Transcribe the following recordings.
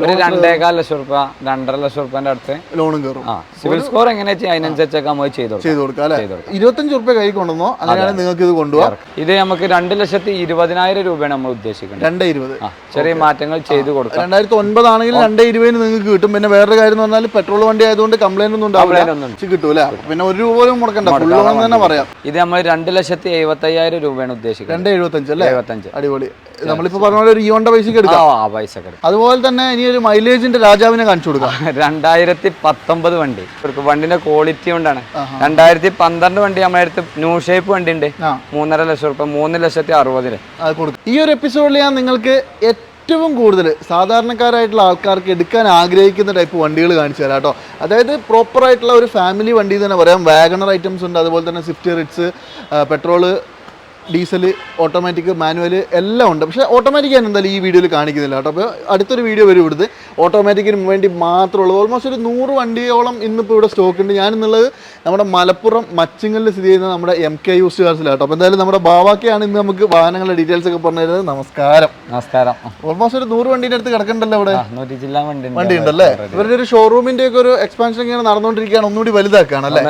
ഒരു 2.25 ലക്ഷം രൂപ 2.5 ലക്ഷം രൂപന്റെ അടുത്ത് ലോണും കയറും. സിവിൽ സ്കോർ എങ്ങനെ അതിനനുസരിച്ചൊക്കെ നമ്മൾ ചെയ്തു കൊടുക്കാം അല്ലെ. 25 രൂപ കൈ കൊണ്ടുവന്നോ അങ്ങനെയാണ് നിങ്ങൾക്ക് ഇത് കൊണ്ടുപോകാം. ഇത് നമുക്ക് 2,20,000 രൂപയാണ് നമ്മൾ ഉദ്ദേശിക്കുന്നത്. 2.20 ചെറിയ മാറ്റങ്ങൾ ചെയ്തു കൊടുക്കാം. 2009 ആണെങ്കിൽ 2.20 നിങ്ങൾക്ക് കിട്ടും. പിന്നെ വേറൊരു കാര്യം എന്ന് പറഞ്ഞാൽ പെട്രോൾ വണ്ടി ആയതുകൊണ്ട് കംപ്ലൈന്റ് ഒന്നും ഉണ്ടാവില്ല, കിട്ടും അല്ലെ. പിന്നെ 1 രൂപ പോലും മുടക്കണ്ട, തന്നെ പറയാം. ഇത് നമ്മൾ 2,75,000 രൂപയാണ് ഉദ്ദേശിക്കുന്നത്. 2.75 അല്ലേ. അടിപൊളി. നമ്മളിപ്പോ പറഞ്ഞ പോലെ ഒരു ഇയോണ്ട പൈസക്ക് എടുക്കാം. അതുപോലെ തന്നെ ഇനി ഒരു മൈലേജിന്റെ രാജാവിനെ കാണിച്ചു കൊടുക്കാം. 2019 വണ്ടി. വണ്ടിന്റെ ക്വാളിറ്റി കൊണ്ടാണ്. 2012 വണ്ടി നമ്മുടെ അടുത്ത് ന്യൂ ഷേപ്പ് വണ്ടി ഉണ്ട്. 3.5 ലക്ഷം രൂപ, 3,60,000 ഈ ഒരു എപ്പിസോഡിൽ ഞാൻ നിങ്ങൾക്ക് ഏറ്റവും കൂടുതൽ സാധാരണക്കാരായിട്ടുള്ള ആൾക്കാർക്ക് എടുക്കാൻ ആഗ്രഹിക്കുന്ന ടൈപ്പ് വണ്ടികൾ കാണിച്ചു തരാം കേട്ടോ. അതായത് പ്രോപ്പർ ആയിട്ടുള്ള ഒരു ഫാമിലി വണ്ടി തന്നെ പറയാം. വാഗണർ ഐറ്റംസ് ഉണ്ട്, അതുപോലെ തന്നെ Swift, Ritz, petrol, diesel, automatic, manual എല്ലാം ഉണ്ട്. പക്ഷേ ഓട്ടോമാറ്റിക് ഞാൻ എന്തായാലും ഈ വീഡിയോയിൽ കാണിക്കുന്നില്ല കേട്ടോ. അപ്പോൾ അടുത്തൊരു വീഡിയോ വരും ഇവിടുത്തെ ഓട്ടോമാറ്റിക്കിന് വേണ്ടി മാത്രമുള്ളത്. ഓൾമോസ്റ്റ് ഒരു 100 വണ്ടിയോളം ഇന്നിപ്പോൾ ഇവിടെ സ്റ്റോക്ക് ഉണ്ട്. ഞാനെന്നുള്ളത് നമ്മുടെ മലപ്പുറം മച്ചിങ്ങലിൽ സ്ഥിതി ചെയ്യുന്ന നമ്മുടെ MK യൂസ്ഡ് കാർസിലാണ് കേട്ടോ. അപ്പോൾ എന്തായാലും നമ്മുടെ ബാവാക്കയാണ് ഇന്ന് നമുക്ക് വാഹനങ്ങളുടെ ഡീറ്റെയിൽസ് ഒക്കെ പറഞ്ഞു തരുന്നത്. നമസ്കാരം. ഓൾമോസ്റ്റ് ഒരു 100 വണ്ടീൻ്റെ അടുത്ത് കിടക്കണ്ടല്ലോ ഇവിടെ. വണ്ടി ഉണ്ടല്ലേ. ഇവരുടെ ഒരു ഷോറൂമിൻ്റെ ഒക്കെ ഒരു എക്സ്പാൻഷൻ ഇങ്ങനെ നടന്നുകൊണ്ടിരിക്കുകയാണ്. ഒന്നുകൂടി വലുതാക്കുകയാണ് അല്ലേ.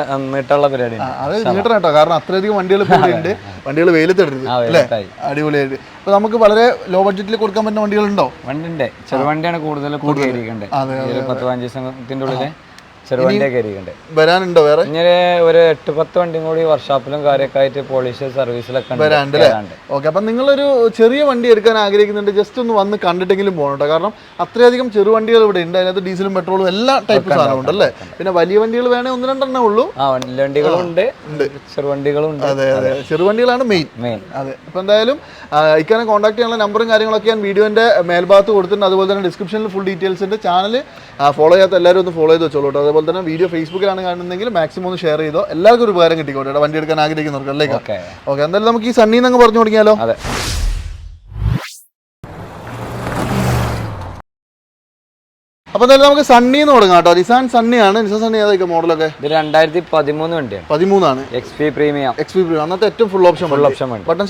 അത് നീട്ടണം കേട്ടോ, കാരണം അത്രയധികം വണ്ടികൾ ഇപ്പോൾ ഉണ്ട്. വണ്ടികൾ വെയിലത്തെടുത്ത് അല്ലേ, അടിപൊളിയായിട്ട്. അപ്പൊ നമുക്ക് വളരെ ലോ ബഡ്ജറ്റിൽ കൊടുക്കാൻ പറ്റുന്ന വണ്ടികളുണ്ടോ? വണ്ടിയുണ്ട്. ചെറുവണ്ടിയാണ് കൂടുതൽ 10-15 ദിവസത്തിന്റെ ഉള്ളില് വരാനുണ്ടോ? വേറെ ഒരു 8-10 വണ്ടിയും കൂടി വർക്ക്ഷോപ്പിലും കാര്യമൊക്കെ ആയിട്ട് പോളിഷ് സർവീസിലൊക്കെ വരാണ്ടല്ലേ. ഓക്കെ. അപ്പൊ നിങ്ങളൊരു ചെറിയ വണ്ടി എടുക്കാൻ ആഗ്രഹിക്കുന്നുണ്ട്, ജസ്റ്റ് ഒന്ന് വന്ന് കണ്ടിട്ടെങ്കിലും പോകണം കേട്ടോ. കാരണം അത്രയധികം ചെറുവണ്ടികൾ ഇവിടെ ഉണ്ട്. അതിനകത്ത് ഡീസലും പെട്രോളും എല്ലാ ടൈപ്പ് സാധനം ഉണ്ട് അല്ലേ. പിന്നെ വലിയ വണ്ടികൾ വേണേ 1-2 ഉള്ളൂ. വണ്ടികളുണ്ട്, ചെറുവണ്ടികളുണ്ട്. അതെ, ചെറുവണ്ടികളാണ് മെയിൻ. അതെ. അപ്പൊ എന്തായാലും ഇക്കാനെ കോൺടാക്ട് ചെയ്യാനുള്ള നമ്പറും കാര്യങ്ങളൊക്കെ ഞാൻ വീഡിയോന്റെ മേൽഭാഗത്ത് കൊടുത്തിട്ടുണ്ട്. അതുപോലെ തന്നെ ഡിസ്ക്രിപ്ഷനിൽ ഫുൾ ഡീറ്റെയിൽസ് ഉണ്ട്. ചാനൽ ഫോളോ ചെയ്യാത്ത എല്ലാവരും ഒന്ന് ഫോളോ ചെയ്ത് വെച്ചോളൂ. അതുപോലെ തന്നെ വീഡിയോ ഫേസ്ബുക്കിലാണ് കാണുന്നതെങ്കിൽ മാക്സിമം ഒന്ന് ഷെയർ ചെയ്തോ. എല്ലാവർക്കും ഒരു ഉപകാരം കിട്ടിക്കോട്ടെ വണ്ടി എടുക്കാൻ ആഗ്രഹിക്കുന്നവർക്ക് അല്ലേ. ഓക്കെ. എന്തായാലും നമുക്ക് ഈ സണ്ണി എന്നങ്ങ് പറഞ്ഞു തുടങ്ങിയാലോ. അപ്പൊ എന്തായാലും നമുക്ക് സണ്ണി എന്ന് തുടങ്ങാം കേട്ടോ. നിസാൻ സണ്ണിയാണ്. നിസാൻ സണ്ണി ഏതൊക്കെ മോഡലൊക്കെ? 2013 വണ്ടിയാണ്. 13 XP പ്രീമിയം. അന്നത്തെ ഏറ്റവും ഫുൾ ഓപ്ഷൻ ബട്ടൺ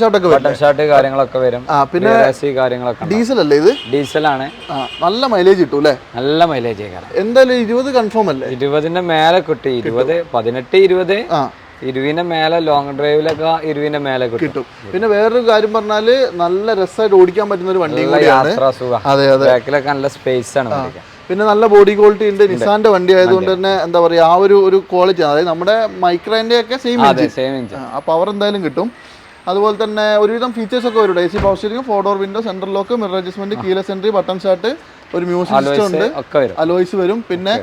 ഷാട്ട് കാര്യങ്ങളൊക്കെ വരും. പിന്നെ കാര്യങ്ങളൊക്കെ. ഡീസൽ അല്ലേ ഇത്? ഡീസലാണ്. നല്ല മൈലേജ് കിട്ടും അല്ലേ. നല്ല മൈലേജ് എന്തായാലും 20 കൺഫേം അല്ലേ? 20ന്റെ മേലെ കിട്ടി. 18-20 20ന്റെ മേലെ ലോങ് ഡ്രൈവിലൊക്കെ 20ന്റെ മേലെ കിട്ടും. പിന്നെ വേറൊരു കാര്യം പറഞ്ഞാല് നല്ല രസമായിട്ട് ഓടിക്കാൻ പറ്റുന്ന ഒരു വണ്ടി കൂടിയാണ്. അതെ, ബാക്കിലൊക്കെ നല്ല സ്പേസ് ആണ്. പിന്നെ നല്ല ബോഡി ക്വാളിറ്റി ഉണ്ട്. നിസാന്റെ വണ്ടി ആയതുകൊണ്ട് തന്നെ എന്താ പറയാ, ആ ഒരു ക്വാളിറ്റി, അതായത് നമ്മുടെ മൈക്രോന്റെ ഒക്കെ സെയിം എഞ്ചിൻ. ആ പവർ എന്തായാലും കിട്ടും. അതുപോലെ തന്നെ ഒരുവിധം ഫീച്ചേഴ്സ് ഒക്കെ വരും. AC power steering, 4 door window, central lock, mirror adjustment, keyless entry, button start, ഒരു മ്യൂസിക് സിസ്റ്റം ഉണ്ട്, അലോയ്സ് വരും. പിന്നെ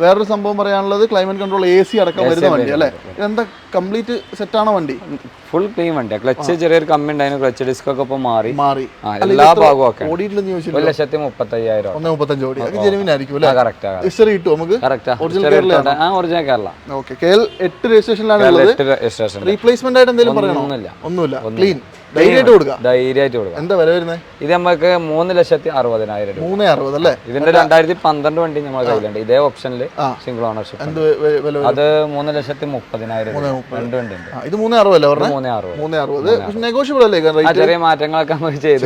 വേറൊരു സംഭവം പറയാനുള്ളത് ക്ലൈമറ്റ് കൺട്രോൾ, AC അടക്കം വരുന്ന വണ്ടി അല്ലേ. ഇതെന്താ കംപ്ലീറ്റ് സെറ്റാണോ വണ്ടി? ഫുൾ ക്ലീൻ വണ്ടിയാണ്. ക്ലച്ച് ചെറിയൊരു കമ്മി ഉണ്ടായിരുന്നു. ക്ലച്ച് ഡിസ്ക് ഒക്കെ ഇപ്പൊ മാറി എല്ലാ ഭാഗവും ഒക്കെ. 1,35,000. 1,35 ഓടി. ജെനുവിൻ ആയിരിക്കും അല്ലേ. ഹിസ്റ്ററി കിട്ടും നമുക്ക്. ഒറിജിനൽ കേരള. ഓക്കെ. KL 8 രജിസ്ട്രേഷനിലാണ് ഉള്ളത്. റീപ്ലേസ്മെന്റ് ആയിട്ട് എന്തെങ്കിലും പറയണോ? ഒന്നുമില്ല. ക്ലീൻ ധൈര്യമായിട്ട് കൊടുക്കാം. എന്താ വില വരുന്നത്? ഇത് നമുക്ക് 3,60,000. 3,60,000 അല്ലേ. ഇതിന്റെ 2012 വണ്ടി നമ്മുടെ കയ്യിലുണ്ട്. ഇതേ ഓപ്ഷനിൽ സിംഗിൾ ഓണർഷിപ്പ്. അത് 3,30,000. ഇത് 3,60,000 അല്ലേ പറഞ്ഞത്? 3,60,000 നെഗോഷ്യബിൾ അല്ലേ? ചെറിയ മാറ്റങ്ങളൊക്കെ നമുക്ക് ചെയ്തു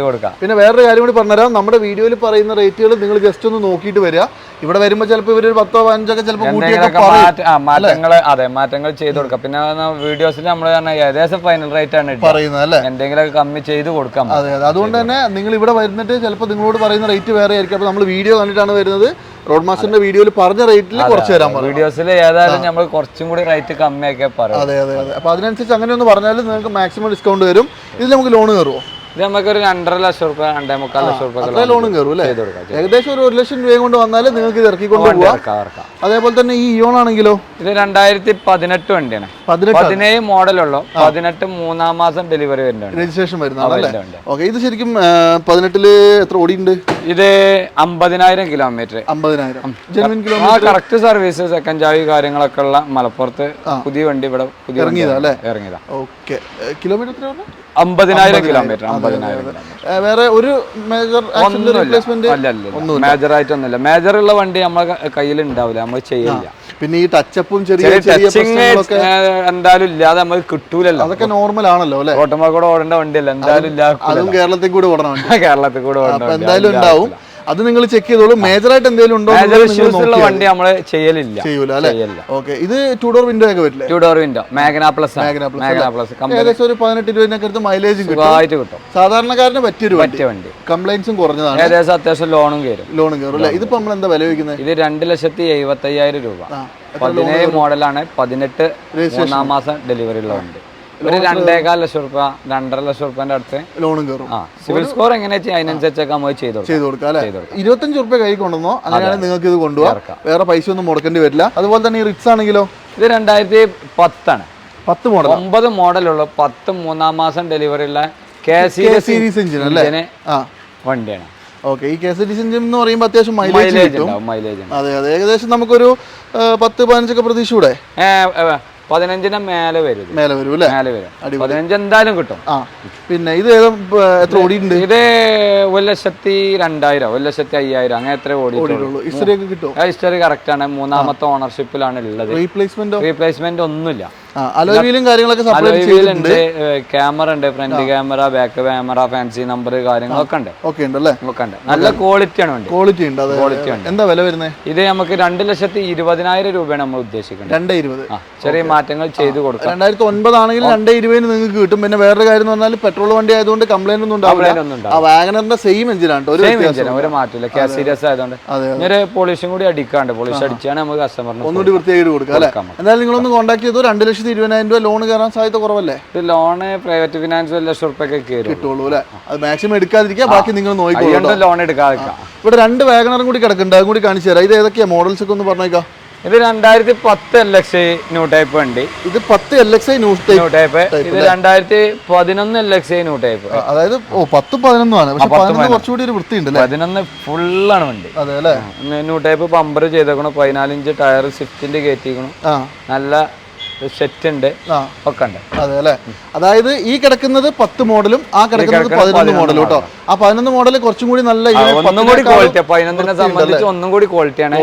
കൊടുക്കാം. പിന്നെ വേറൊരു കാര്യം കൂടി പറഞ്ഞുതരാം. നമ്മുടെ വീഡിയോയിൽ പറയുന്ന റേറ്റുകൾ നിങ്ങൾ ജസ്റ്റ് ഒന്ന് നോക്കിയിട്ട് വരിക. ഇവിടെ വരുമ്പോൾ ചിലപ്പോൾ ഇവർ 10-15 ഒക്കെ ചിലപ്പോൾ മാറ്റങ്ങൾ ചെയ്തു കൊടുക്കാം. പിന്നെ വീഡിയോസിൽ നമ്മൾ ഏകദേശം ഫൈനൽ റേറ്റ് ആണ് പറയുന്നത് അല്ലേ. എന്തെങ്കിലും കമ്മി ചെയ്ത് കൊടുക്കാം. അതെ. അതുകൊണ്ട് തന്നെ നിങ്ങൾ ഇവിടെ വരുന്നിട്ട് ചിലപ്പോൾ നിങ്ങളോട് പറയുന്ന റേറ്റ് വേറെ ആയിരിക്കും. അപ്പോൾ നമ്മൾ വീഡിയോ കണ്ടിട്ടാണ് വരുന്നത്. റോഡ് മാസ്റ്ററിന്റെ വീഡിയോയിൽ പറഞ്ഞ റേറ്റിൽ കുറച്ച് തരാൻ പറയും. വീഡിയോസിൽ ഏതായാലും നമ്മൾ കുറച്ചും കൂടി റേറ്റ് കമ്മിയൊക്കെ പറയും. അതെ. അപ്പോൾ അതിനനുസരിച്ച് അങ്ങനെ ഒന്ന് പറഞ്ഞാൽ നിങ്ങൾക്ക് മാക്സിമം ഡിസ്കൗണ്ട് വരും. ഇതിൽ നമുക്ക് ലോൺ കയറുമോ? ഇത് നമുക്കൊരു 2.5 ലക്ഷം രൂപ 2.25 ലക്ഷം രൂപ ലോണും കയറും അല്ലേ. ഏകദേശം ഒരു 1 ലക്ഷം രൂപയും കൊണ്ട് വന്നാൽ നിങ്ങൾക്ക് ഇത് ഇറക്കിക്കൊണ്ട് പോകാം. അതേപോലെ തന്നെ ഈ ഇയോൺ ആണെങ്കിലോ? ഇത് 2018 വണ്ടിയാണ്. 17 മോഡലുള്ളൂ. 18 3-ാം മാസം ഡെലിവറി വരുന്നുണ്ട്. രജിസ്ട്രേഷൻ വരുന്നതാണ്. ഓക്കെ. ഇത് ശരിക്കും 18 എത്ര ഓടിയുണ്ട്? ഇത് 50,000 kilometre. 50,000 genuine kilometre. Correct service, second ചാവി കാര്യങ്ങളൊക്കെ ഉള്ള മലപ്പുറത്ത് പുതിയ വണ്ടി ഇവിടെ ഇറങ്ങിയതാ. ഓക്കെ. Kilometre 50,000 kilometre. വേറെ ഒരു മേജർ റീപ്ലേസ്മെന്റ് മേജർ ആയിട്ടൊന്നുമില്ല. മേജർ ഉള്ള വണ്ടി നമ്മളെ കയ്യിൽ ഉണ്ടാവില്ല, നമ്മൾ ചെയ്യില്ല. പിന്നെ ഈ ടച്ചപ്പും ചെറിയ എന്തായാലും ഇല്ലാതെ നമുക്ക് കിട്ടൂലല്ലോ. അതൊക്കെ നോർമൽ ആണല്ലോ അല്ലെ? ഓട്ടോമാ കൂടെ ഓടേണ്ട വണ്ടിയല്ല, എന്തായാലും ഇല്ല. അതും കേരളത്തിൽ കൂടെ ഓടണം, കേരളത്തിൽ കൂടെ ഓടണം, എന്തായാലും ഉണ്ടാവും. അത് നിങ്ങൾ ചെക്ക് ചെയ്തോളൂ. മേജർ ആയിട്ട് എന്തെങ്കിലും ഉണ്ടോ? വണ്ടി നമ്മള് ചെയ്യൂല അല്ലെ? ഓക്കെ. ഇത് 2 ഡോർ വിൻഡോ ഒക്കെ വരില്ലേ? 2 ഡോർ വിൻഡോ മാഗ്ന പ്ലസ് ഏകദേശം ഒരു 18-20 അടുത്ത് മൈലേജ് കിട്ടും. സാധാരണക്കാരന് പറ്റിയൊരു വണ്ടി. കംപ്ലൈൻസും കുറഞ്ഞതാണ്. ഏകദേശം അത്യാവശ്യം ലോണും കയറും അല്ലെ? ഇതിപ്പോ നമ്മൾ എന്താ വില വയ്ക്കുന്നത്? ഇത് 2,75,000 രൂപ. 17 മോഡലാണ്, 18 മൂന്നാം മാസം ഡെലിവറി ഉള്ള വണ്ടി. ഒരു 2.25 ലക്ഷം രൂപ 2.5 ലക്ഷം രൂപന്റെ അടുത്ത് ലോണും കയറും. സിവിൽ സ്കോർ എങ്ങനെ അതിനനുസരിച്ചൊക്കെ നമ്മൾ ചെയ്ത് കൊടുക്കാം അല്ലെ? 25 രൂപ കൈ കൊണ്ടുവന്നോ അങ്ങനെയാണെങ്കിൽ നിങ്ങൾക്ക് ഇത് കൊണ്ടുപോകാം. വേറെ പൈസ ഒന്നും മുടക്കേണ്ടി വരില്ല. അതുപോലെ തന്നെ ഈ റിക്സ് ആണെങ്കിലോ ഇത് 2010 ആണ്. 10 മോഡൽ 9 മോഡലുള്ള 10 മൂന്നാം മാസം ഡെലിവറി ഉള്ള സീരീസ് എഞ്ചിൻ അല്ലേ? വണ്ടിയാണ്. ഓക്കെ. ഈ KCDC എഞ്ചിൻ എന്ന് പറയുമ്പോൾ അത്യാവശ്യം മൈലേജ് കിട്ടും. അതെ അതെ. ഏകദേശം നമുക്കൊരു 10-15 ഒക്കെ പ്രതീക്ഷയൂടെ 15 മേലെ വരും അല്ലേ? 15 എന്തായാലും കിട്ടും. പിന്നെ ഇത് എത്ര ഓടിയിട്ടുണ്ട്? ഇത് 1,02,000 1,05,000 അങ്ങനെ എത്ര ഓടിയിട്ടുള്ളൂ. ഹിസ്റ്ററി ഒക്കെ കിട്ടും? ഹിസ്റ്ററി കറക്റ്റ് ആണ്. 3ാമത്തെ ഓണർഷിപ്പിലാണ് ഉള്ളത്. റീപ്ലേസ്മെന്റ് ഒന്നുമില്ല. അലോയിലും കാര്യങ്ങളൊക്കെ ഉണ്ട്. ക്യാമറ ഉണ്ട്, front camera, back camera, fancy number കാര്യങ്ങളൊക്കെ ഉണ്ട്. നല്ല ക്വാളിറ്റി ആണ് വണ്ടി. ക്വാളിറ്റി ഉണ്ട്. എന്താ വില വരുന്നത്? ഇത് നമുക്ക് 2,20,000 രൂപയാണ് നമ്മൾ ഉദ്ദേശിക്കുന്നത്. 2,20,000 ചെറിയ മാറ്റങ്ങൾ ചെയ്തു കൊടുക്കാം. 2009 ആണെങ്കിൽ 2,20,000 നിങ്ങൾക്ക് കിട്ടും. പിന്നെ വേറൊരു കാര്യം എന്ന് പറഞ്ഞാൽ പെട്രോൾ വണ്ടി ആയതുകൊണ്ട് കംപ്ലൈന്റ് ഒന്നും ഉണ്ടാവില്ല. ആ വാഗനറിന്റെ സെയിം എഞ്ചിനാണ്, ഒരു മാറ്റില്ല. സീരിയസ് ആയതുകൊണ്ട് ഒരു പോളിഷും കൂടി അടിക്കാണ്ട്, പോളിഷ് അടിച്ചാണ് നമുക്ക് കസ്റ്റമറിന് ഒന്നുകൂടി വൃത്തിയായിട്ട് കൊടുക്കാം അല്ലെ? എന്തായാലും നിങ്ങളൊന്ന് കോൺടാക്ട് ചെയ്തു. 2,20,000 രൂപ ലോൺ കയറാൻ സാധ്യത കുറവല്ലേ? ലോണ് പ്രൈവറ്റ് ഫിനാൻസ് 1 ലക്ഷം റുപ്യൊക്കെ കിട്ടുള്ളൂ അല്ലെ? അത് മാക്സിമം എടുക്കാതിരിക്കുക, ബാക്കി നിങ്ങൾ നോക്കിക്കോളൂ. ലോൺ എടുക്കാതെ ഇവിടെ 2 വാഗണറും കൂടി കിടക്കുന്നുണ്ട്, അതും കൂടി കാണിച്ചു തരാം. ഇത് ഏതൊക്കെയാ മോഡൽസ് ഒക്കെ ഒന്ന് പറഞ്ഞേക്കാം. ഇത് 2010 LXi ന്യൂ ടൈപ്പ് വണ്ടി. ഇത് 10 LXi ന്യൂ ടൈപ്പ്. ഇത് 2011 LXi ന്യൂ ടൈപ്പ്. അതായത് 10-11 ആണ്. പക്ഷെ 11 കുറച്ചുകൂടി ഒരു വൃത്തി ഉണ്ട്. 11 ഫുള്ളാണ് വണ്ടി. അതെ അല്ലേ? ന്യൂ ടൈപ്പ് ബമ്പർ ചെയ്തേക്കണു, 14 ഇഞ്ച് ടയർ സ്വിഫ്റ്റിന്റെ കയറ്റിക്കണു, നല്ല സെറ്റ് ഉണ്ട്, ഒക്കെ ഉണ്ട്. അതെ അല്ലെ? അതായത് ഈ കിടക്കുന്നത് 10 മോഡലും ആ കിടക്കുന്നത് 11 മോഡലും കേട്ടോ. ആ 11 മോഡൽ കുറച്ചും കൂടി നല്ല ക്വാളിറ്റി, 11നെ സംബന്ധിച്ച് ഒന്നും കൂടി ക്വാളിറ്റിയാണ്.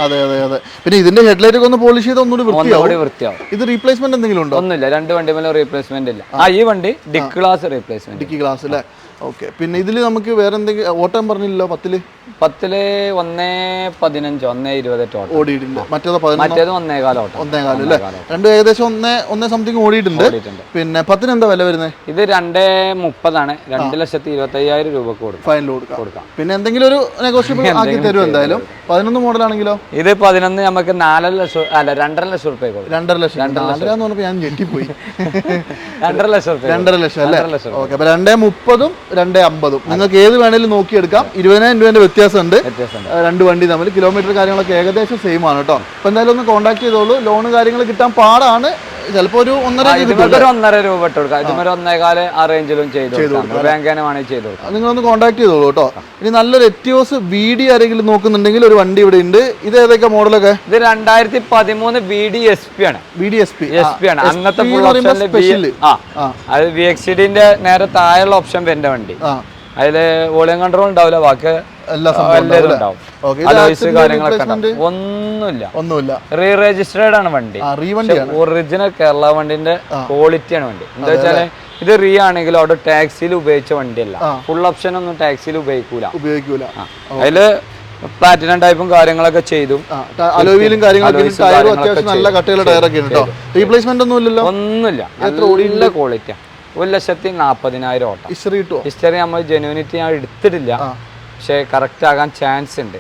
അതെ അതെ അതെ. പിന്നെ ഇതിന്റെ ഹെഡ്ലൈറ്റ് ഒക്കെ ഒന്ന് പോളിഷ് ചെയ്ത് ഒന്നുകൂടി വൃത്തിയാവും. ഇത് റീപ്ലേസ്മെന്റ് എന്തെങ്കിലും ഉണ്ടോ? ഒന്നുമില്ല, 2 വണ്ടി മേലെ റീപ്ലേസ്മെന്റ് ഇല്ല. ഈ വണ്ടി dickey glass replacement. Dickey glass അല്ലേ? ഓക്കെ. പിന്നെ ഇതിൽ നമുക്ക് വേറെ എന്തെങ്കിലും ഓട്ടം പറഞ്ഞില്ലല്ലോ? 10 1:15 1:20 ടോട്ടൽ ഓടിയിട്ടുണ്ട്. മറ്റേത് 1:15 ഓട്ടം. 1:15 അല്ലേ? രണ്ടും ഏകദേശം 1 സംതിങ് ഓടിയിട്ടുണ്ട്. പിന്നെ 10 എന്താ വില വരുന്നത്? ഇത് 2:30 ആണ്. 2,25,000 രൂപക്ക് ഫൈനൽ കൊടുക്കാം. പിന്നെ എന്തെങ്കിലും ഒരു നെഗോഷ്യബിൾ ആക്കി തരും എന്തായാലും. 11 മോഡൽ ആണെങ്കിലോ? ഇത് 11 നമുക്ക് 4 ലക്ഷം അല്ല 2.5 ലക്ഷം രൂപ. 2.5 ലക്ഷം. 4 എന്ന് പറഞ്ഞപ്പോൾ ഞാൻ ഞെട്ടിപ്പോയി. 2.5 ലക്ഷം. 2.5 ലക്ഷം അല്ലേ? ഓക്കെ. അപ്പൊ 2:30 2:50 നിങ്ങൾക്ക് ഏത് വേണേലും നോക്കിയെടുക്കാം. 20,000 രൂപേന്റെ വ്യത്യാസമുണ്ട് 2 വണ്ടി തമ്മിൽ. കിലോമീറ്റർ കാര്യങ്ങളൊക്കെ ഏകദേശം സെയിം ആണ് കേട്ടോ. അപ്പൊ എന്തായാലും ഒന്ന് കോൺടാക്ട് ചെയ്തോളൂ. ലോണ് കാര്യങ്ങൾ കിട്ടാൻ പാടാണ്. ചിലപ്പോ ഒരു 1.5 രൂപ ഇട്ട് കൊടുക്കാം. 1.15 ആ റേഞ്ചിലും ചെയ്തു കൊടുക്കാം. നിങ്ങളൊന്ന് കോൺടാക്ട് ചെയ്തോളൂ കേട്ടോ. ഇനി നല്ലൊരു എറ്റിയോസ് VD ആരെങ്കിലും നോക്കുന്നുണ്ടെങ്കിൽ ഒരു വണ്ടി ഇവിടെ ഉണ്ട്. ഇത് ഏതൊക്കെ മോഡലൊക്കെ? ഇത് 2013 VD SP ആണ്. VD SP ആണ്. അന്നത്തെ അത് VXCD-ന്റെ നേരെ താഴെയുള്ള ഓപ്ഷൻ വരുന്ന വണ്ടി. അതില് വോളിയം കൺട്രോൾ ഉണ്ടാവില്ല, ബാക്കി ഒന്നുമില്ല. റീ രജിസ്റ്റേർഡ് ആണ് വണ്ടി. ഒറിജിനൽ കേരള വണ്ടിന്റെ ക്വാളിറ്റിയാണ് വണ്ടി. എന്താ വെച്ചാല് ഇത് റീ ആണെങ്കിൽ അവിടെ ടാക്സിയിൽ ഉപയോഗിച്ച വണ്ടിയല്ല. ഫുൾ ഓപ്ഷൻ ഒന്നും ടാക്സിയിൽ ഉപയോഗിക്കൂല. അതില് പ്ലാറ്റിനം ടൈപ്പും കാര്യങ്ങളൊക്കെ ചെയ്തു. റീപ്ലേസ്മെന്റ് ഒന്നുമില്ല. നല്ല ക്വാളിറ്റി. 1,40,000 ഓട്ടം. ഹിസ്റ്ററി നമ്മൾ ജെന്യൂനിറ്റി ഞാൻ എടുത്തിട്ടില്ല, പക്ഷെ കറക്റ്റ് ആകാൻ ചാൻസ് ഉണ്ട്.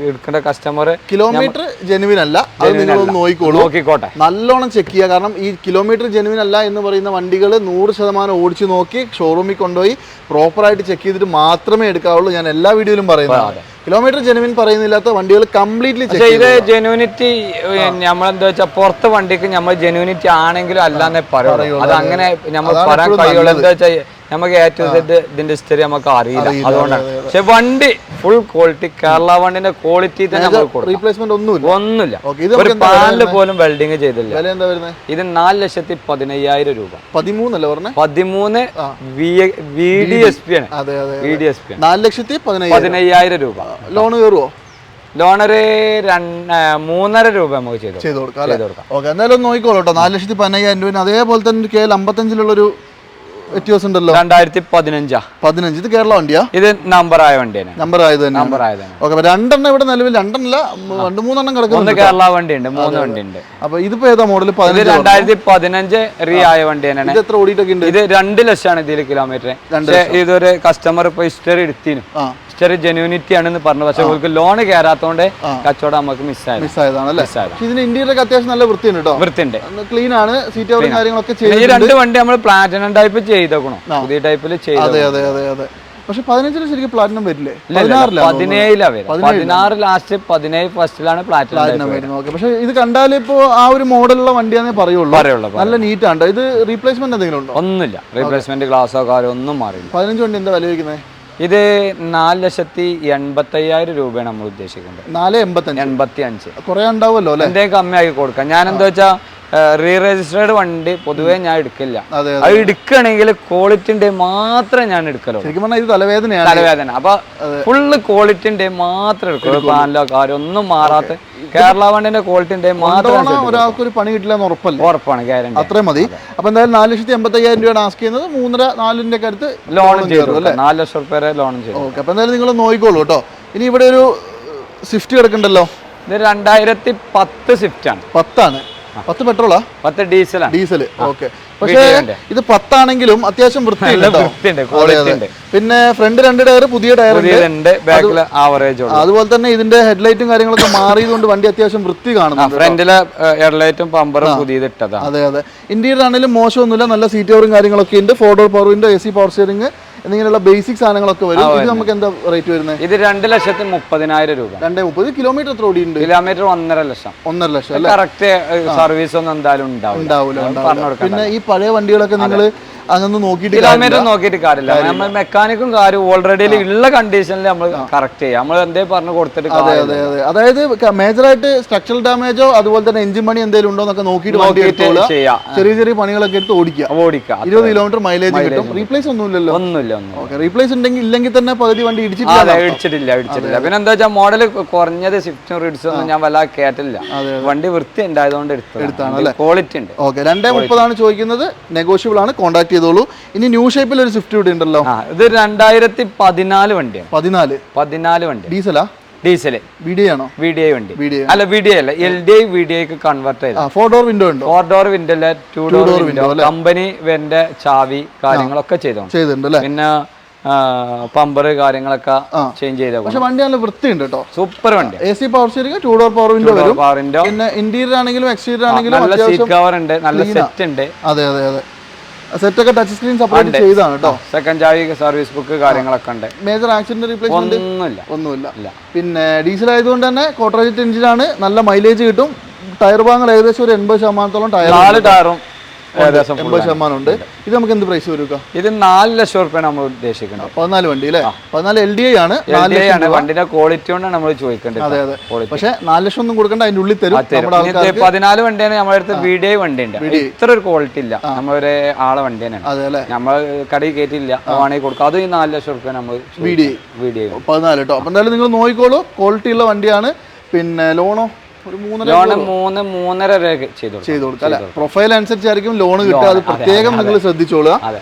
എടുക്കേണ്ട കസ്റ്റമർ കിലോമീറ്റർ ജെനുവിൻ അല്ല, അത് നിങ്ങൾ നോക്കിക്കോട്ടെ, നല്ലോണം ചെക്ക് ചെയ്യുക. കാരണം ഈ കിലോമീറ്റർ ജെനുവിൻ അല്ല എന്ന് പറയുന്ന വണ്ടികൾ 100% ഓടിച്ചു നോക്കി ഷോറൂമിൽ കൊണ്ടുപോയി പ്രോപ്പറായിട്ട് ചെക്ക് ചെയ്തിട്ട് മാത്രമേ എടുക്കാവുള്ളൂ. ഞാൻ എല്ലാ വീഡിയോയിലും പറയുന്നത് കിലോമീറ്റർ ജെനുവിൻ പറയുന്നില്ലാത്ത വണ്ടികൾ കംപ്ലീറ്റ്ലി ഇത് ജെനുവിനിറ്റി നമ്മളെന്താ വെച്ചാൽ പുറത്ത് വണ്ടിക്ക് നമ്മൾ ജെനുവിനിറ്റി ആണെങ്കിലും അല്ലാന്നേ പറയുള്ളൂ. അത് അങ്ങനെ നമ്മൾ പറയാൻ കഴിയുള്ളൂ. എന്താ വെച്ചാൽ നമുക്ക് ഏറ്റവും ഇതിന്റെ ഹിസ്റ്ററി നമുക്ക് അറിയില്ല, അതുകൊണ്ടാണ്. പക്ഷെ വണ്ടി ഫുൾ ക്വാളിറ്റി കേരള വണ്ടിന്റെ ക്വാളിറ്റി തന്നെ നമ്മൾ കൊടുക്കും. റീപ്ലേസ്മെന്റ് ഒന്നുമില്ല. ഒരു പാനല് പോലും വെൽഡിങ് ചെയ്തില്ല. വില എന്താ വരുന്നത്? ഇത് 4,13,000 രൂപ. 13 അല്ലേ പറഞ്ഞേ? 13 VDSP ആണ്. 4,15,000 രൂപ. ലോൺ കയറുമോ? ലോണൊരു 3.5 രൂപ നമുക്ക് ചെയ്ത് കൊടുക്കാം. ഓക്കെ, എന്തായാലും നോക്കിക്കോളൂ കേട്ടോ. 4,15,000 രൂപ. അതേപോലെ തന്നെ KL 55 എറ്റിയോസ് ഉണ്ടല്ലോ, 2015. ഇത് കേരള വണ്ടിയാ? ഇത് നമ്പർ ആയ വണ്ടിയാണ്. നമ്പർ ആയതാണ്. ഓക്കെ, രണ്ടെണ്ണം ഇവിടെ നിലവിൽ, രണ്ടെണ്ണല്ല 2-3 കിടക്കുന്നു. കേരള വണ്ടിയുണ്ട്, 3 വണ്ടിയുണ്ട്. അപ്പൊ ഇതിപ്പോ ഏതാ മോഡൽ? 2015 റീ ആയ വണ്ടി തന്നെയാണ്. ഇത് എത്ര ഓടിയിട്ടൊക്കെ ഉണ്ട്? ഇത് 2 ലക്ഷമാണ് ഇതിൽ കിലോമീറ്റർ. ഇതൊരു കസ്റ്റമർ ഇപ്പൊ ഹിസ്റ്ററി എടുത്തിനു, ഹിസ്റ്ററി ജെന്യൂനിറ്റി ആണെന്ന് പറഞ്ഞു. പക്ഷെ അവർക്ക് ലോൺ കയറാത്തോണ്ട് കച്ചവടം നമുക്ക് മിസ്സായതാണ്. ഇതിന് ഇന്റീരിയർ അത്യാവശ്യം നല്ല വൃത്തിയുണ്ട് കേട്ടോ. വൃത്തിയുണ്ട്, ക്ലീൻ ആണ്. സീറ്റ് കവറും കാര്യങ്ങളൊക്കെ ചെയ്ത്. ഈ 2 വണ്ടി നമ്മൾ പ്ലാറ്റിനം ടൈപ്പ് ചെയ്തേക്കണോ, പുതിയ ടൈപ്പിൽ ചെയ്തു. അതെ. പക്ഷെ 15 ശരിക്കും പ്ലാറ്റിനം വരില്ലേ? 16 ലാസ്റ്റ് 17 ഫസ്റ്റിലാണ് പ്ലാറ്റിനം വരുന്നത്. പക്ഷെ ഇത് കണ്ടാൽ ഇപ്പോ ആ ഒരു മോഡലുള്ള വണ്ടിയാന്നേ പറയുള്ളൂ. നല്ല നീറ്റ് ആണ്. ഇത് റീപ്ലേസ്മെന്റ് എന്തെങ്കിലും ഉണ്ടോ? ഒന്നുമില്ല, റീപ്ലേസ്മെന്റ് ഗ്ലാസോ കാരോ ഒന്നും മാറില്ല. 15 വണ്ടി എന്താ വില വയ്ക്കുന്നത്? ഇത് 4,85,000 രൂപയാണ് നമ്മൾ ഉദ്ദേശിക്കുന്നത്. 4,85 കുറെ ഉണ്ടാവുമല്ലോ അല്ലെ? എന്തെങ്കിലും കമ്മിയാക്കി കൊടുക്കാം. ഞാൻ എന്താ വെച്ചാ റീ രജിസ്റ്റേർഡ് വണ്ടി പൊതുവെ ഞാൻ എടുക്കില്ല. അത് എടുക്കുകയാണെങ്കിൽ ക്വാളിറ്റിന്റെ മാത്രമേ ഞാൻ എടുക്കലുള്ളൂ. ശരിക്കും പറഞ്ഞാൽ ഇത് തലവേദന. അപ്പൊ ഫുള്ള് ക്വാളിറ്റിന്റെ മാത്രം എടുക്കുള്ളൂ. പാനലോ കാരോ ഒന്നും മാറാത്ത കേരള വണ്ടിന്റെ ക്വാളിറ്റിന്റെ മാത്രം. ഒരാൾക്ക് ഒരു പണി കിട്ടില്ല ഉറപ്പാണ്, ഗ്യാരണ്ടി. അത്രയും മതി. അപ്പൊ എന്തായാലും 4,85,000 രൂപയാണ് ആസ്ക് ചെയ്യുന്നത്. 3.5-4 അടുത്ത് ലോൺ ചെയ്തു, 4 ലക്ഷം രൂപ വരെ ലോൺ ചെയ്തു. ഓക്കെ, അപ്പൊ എന്തായാലും നിങ്ങൾ നോക്കിക്കോളൂ കേട്ടോ. ഇനി ഇവിടെ ഒരു സ്വിഫ്റ്റ് കിടക്കണ്ടല്ലോ. ഇത് 2010 സ്വിഫ്റ്റ് ആണ്. 10 ആണ്. 10 പെട്രോളാ? 10 ഡീസൽ. ഓക്കെ, പക്ഷേ ഇത് 10 ആണെങ്കിലും അത്യാവശ്യം വൃത്തിയുണ്ട്. പിന്നെ ഫ്രണ്ട് 2 ടയർ പുതിയ ടയർ ഉണ്ട്, ബാക്കിൽ ആവറേജ്. അതുപോലെ തന്നെ ഇതിന്റെ ഹെഡ്ലൈറ്റും കാര്യങ്ങളൊക്കെ മാറിയതുകൊണ്ട് വണ്ടി അത്യാവശ്യം വൃത്തി കാണുന്നുണ്ട്. ഫ്രണ്ടിലെ ഹെഡ്ലൈറ്റും പമ്പറും പുതിയതിട്ടതാണ്. അതെ. ഇന്റീരിയർ ആണെങ്കിലും മോശമൊന്നുമില്ല, നല്ല സീറ്റ് കവറും കാര്യങ്ങളൊക്കെ ഉണ്ട്. 4 door power window, AC power steering എന്നിങ്ങനെയുള്ള ബേസിക് സാധനങ്ങളൊക്കെ വരും. ഇത് നമുക്ക് എന്താ റേറ്റ് വരുന്നത്? ഇത് 2,30,000 രൂപ. 230. കിലോമീറ്റർ എത്ര ഓടിയുണ്ട്? കിലോമീറ്റർ 1.5 ലക്ഷം. 1.5 ലക്ഷം. കറക്റ്റ് സർവീസ് ഒന്നും എന്തായാലും ഉണ്ടാവില്ല. പിന്നെ ഈ പഴയ വണ്ടികളൊക്കെ നിങ്ങൾ അങ്ങനെ നോക്കിയിട്ട് കാര്യമില്ല. നമ്മൾ മെക്കാനിക്കും കാര്യം ഓൾറെഡി ഉള്ള കണ്ടീഷനിൽ നമ്മൾ കറക്റ്റ് ചെയ്യാം. നമ്മൾ എന്തേ പറഞ്ഞു കൊടുത്തിട്ട്. അതായത് മേജറായിട്ട് സ്ട്രക്ചറൽ ഡാമേജോ അതുപോലെ തന്നെ എഞ്ചിൻ പണി എന്തെങ്കിലും ഉണ്ടോ എന്നൊക്കെ നോക്കിയിട്ട് ചെറിയ പണികളൊക്കെ എടുത്ത് ഓടിക്കാം. 20 കിലോമീറ്റർ മൈലേജ് കിട്ടും. റീപ്ലേസ് ഒന്നുമില്ല. റീപ്ലേസ് ഇല്ലെങ്കിൽ തന്നെ പകുതി വണ്ടി ഇടിച്ചിട്ടില്ല. പിന്നെ എന്താ വെച്ചാൽ മോഡൽ കുറഞ്ഞത് സ്വിഫ്റ്റും റിഡ്സും ഒന്നും ഞാൻ വല്ലാതെ കേട്ടില്ല. വണ്ടി വൃത്തി ഉണ്ടായതുകൊണ്ട് എടുത്താണ്. ക്വാളിറ്റി ഉണ്ട്. ഓക്കെ, 2.30 ചോദിക്കുന്നത്. നെഗോഷ്യബിൾ ആണ്. കോൺടാക്ട് ചെയ്തോളൂ. ഇനി ന്യൂ ഷേപ്പിൽ ഒരു സ്വിഫ്റ്റ് ഇവിടെ ഉണ്ടല്ലോ. ഇത് 2014 വണ്ടിയാണ്. 14 വണ്ടി. ഡീസല്. VDI ആണോ? VDI വണ്ടി. അല്ല, VDI അല്ല, LDI VDIക്ക് കൺവേർട്ട് ചെയ്തു. 4 ഡോർ വിൻഡോ ഉണ്ടോ? 4 ഡോർ വിൻഡോ അല്ല, 2 ഡോർ വിൻഡോ. കമ്പനി വെന്റെ ചാവി കാര്യങ്ങളൊക്കെ ചെയ്തിട്ടുണ്ട്. പിന്നെ പമ്പർ കാര്യങ്ങളൊക്കെ ചേഞ്ച് ചെയ്ത. പക്ഷെ വണ്ടി നല്ല വൃത്തിയുണ്ട് കേട്ടോ. സൂപ്പർ വണ്ടി. AC power steering, 2 door power window വരും. പിന്നെ ഇന്റീരിയർ ആണെങ്കിലും എക്സ്റ്റീരിയർ ആണെങ്കിലും നല്ല സീറ്റ് കവർ ഉണ്ട്, നല്ല സെറ്റ് ഉണ്ട്. അതെ. സെറ്റ് ഒക്കെ ടച്ച് സ്ക്രീൻ സെപ്പറേറ്റ് ചെയ്താണ് കേട്ടോ. സെക്കൻഡ് ചാവി, സർവീസ് ബുക്ക് കാര്യങ്ങളൊക്കെ ഉണ്ട്. മേജർ ആക്സിഡന്റ് റീപ്ലേസ്മെന്റ് ഒന്നുമില്ല. പിന്നെ ഡീസൽ ആയതുകൊണ്ട് തന്നെ കോട്ടറേജ് എഞ്ചിനാണ്, നല്ല മൈലേജ് കിട്ടും. ടയർ ഭാഗങ്ങൾ ഏകദേശം ഒരു 80% ടയർ. 4 ടയറും 80% ഉണ്ട്. ഇത് നമുക്ക് എന്ത് പ്രൈസ് വരും? ഇത് 4 ലക്ഷം രൂപ നമ്മൾ ഉദ്ദേശിക്കുന്നത്. 14 വണ്ടി അല്ലേ? 14 LDI ആണ്. വണ്ടിന്റെ ക്വാളിറ്റി കൊണ്ടാണ് നമ്മൾ ചോദിക്കേണ്ടത്. അതെ. പക്ഷെ 4 ലക്ഷം ഒന്നും കൊടുക്കേണ്ട, അതിന്റെ ഉള്ളിൽ തരും. 14 വണ്ടിയാണ് നമ്മുടെ അടുത്ത്. VDI വണ്ടി ഉണ്ട്. ഇത്ര ഒരു ക്വാളിറ്റി ഇല്ല. നമ്മളൊരു ആളെ വണ്ടി തന്നെയാണ്. നമ്മൾ കടയിൽ കയറ്റില്ല, വേണമെങ്കിൽ കൊടുക്കാം. അത് 4 ലക്ഷം രൂപ നമ്മൾ VDI 14 കേട്ടോ. അപ്പൊ എന്തായാലും നിങ്ങൾ നോക്കിക്കോളൂ, ക്വാളിറ്റി ഉള്ള വണ്ടിയാണ്. പിന്നെ ലോണോ? 3.5 ചെയ്തു കൊടുക്കാം. പ്രൊഫൈൽ അനുസരിച്ചായിരിക്കും ലോൺ കിട്ടുക. അത് പ്രത്യേകം നിങ്ങൾ ശ്രദ്ധിച്ചോളുക.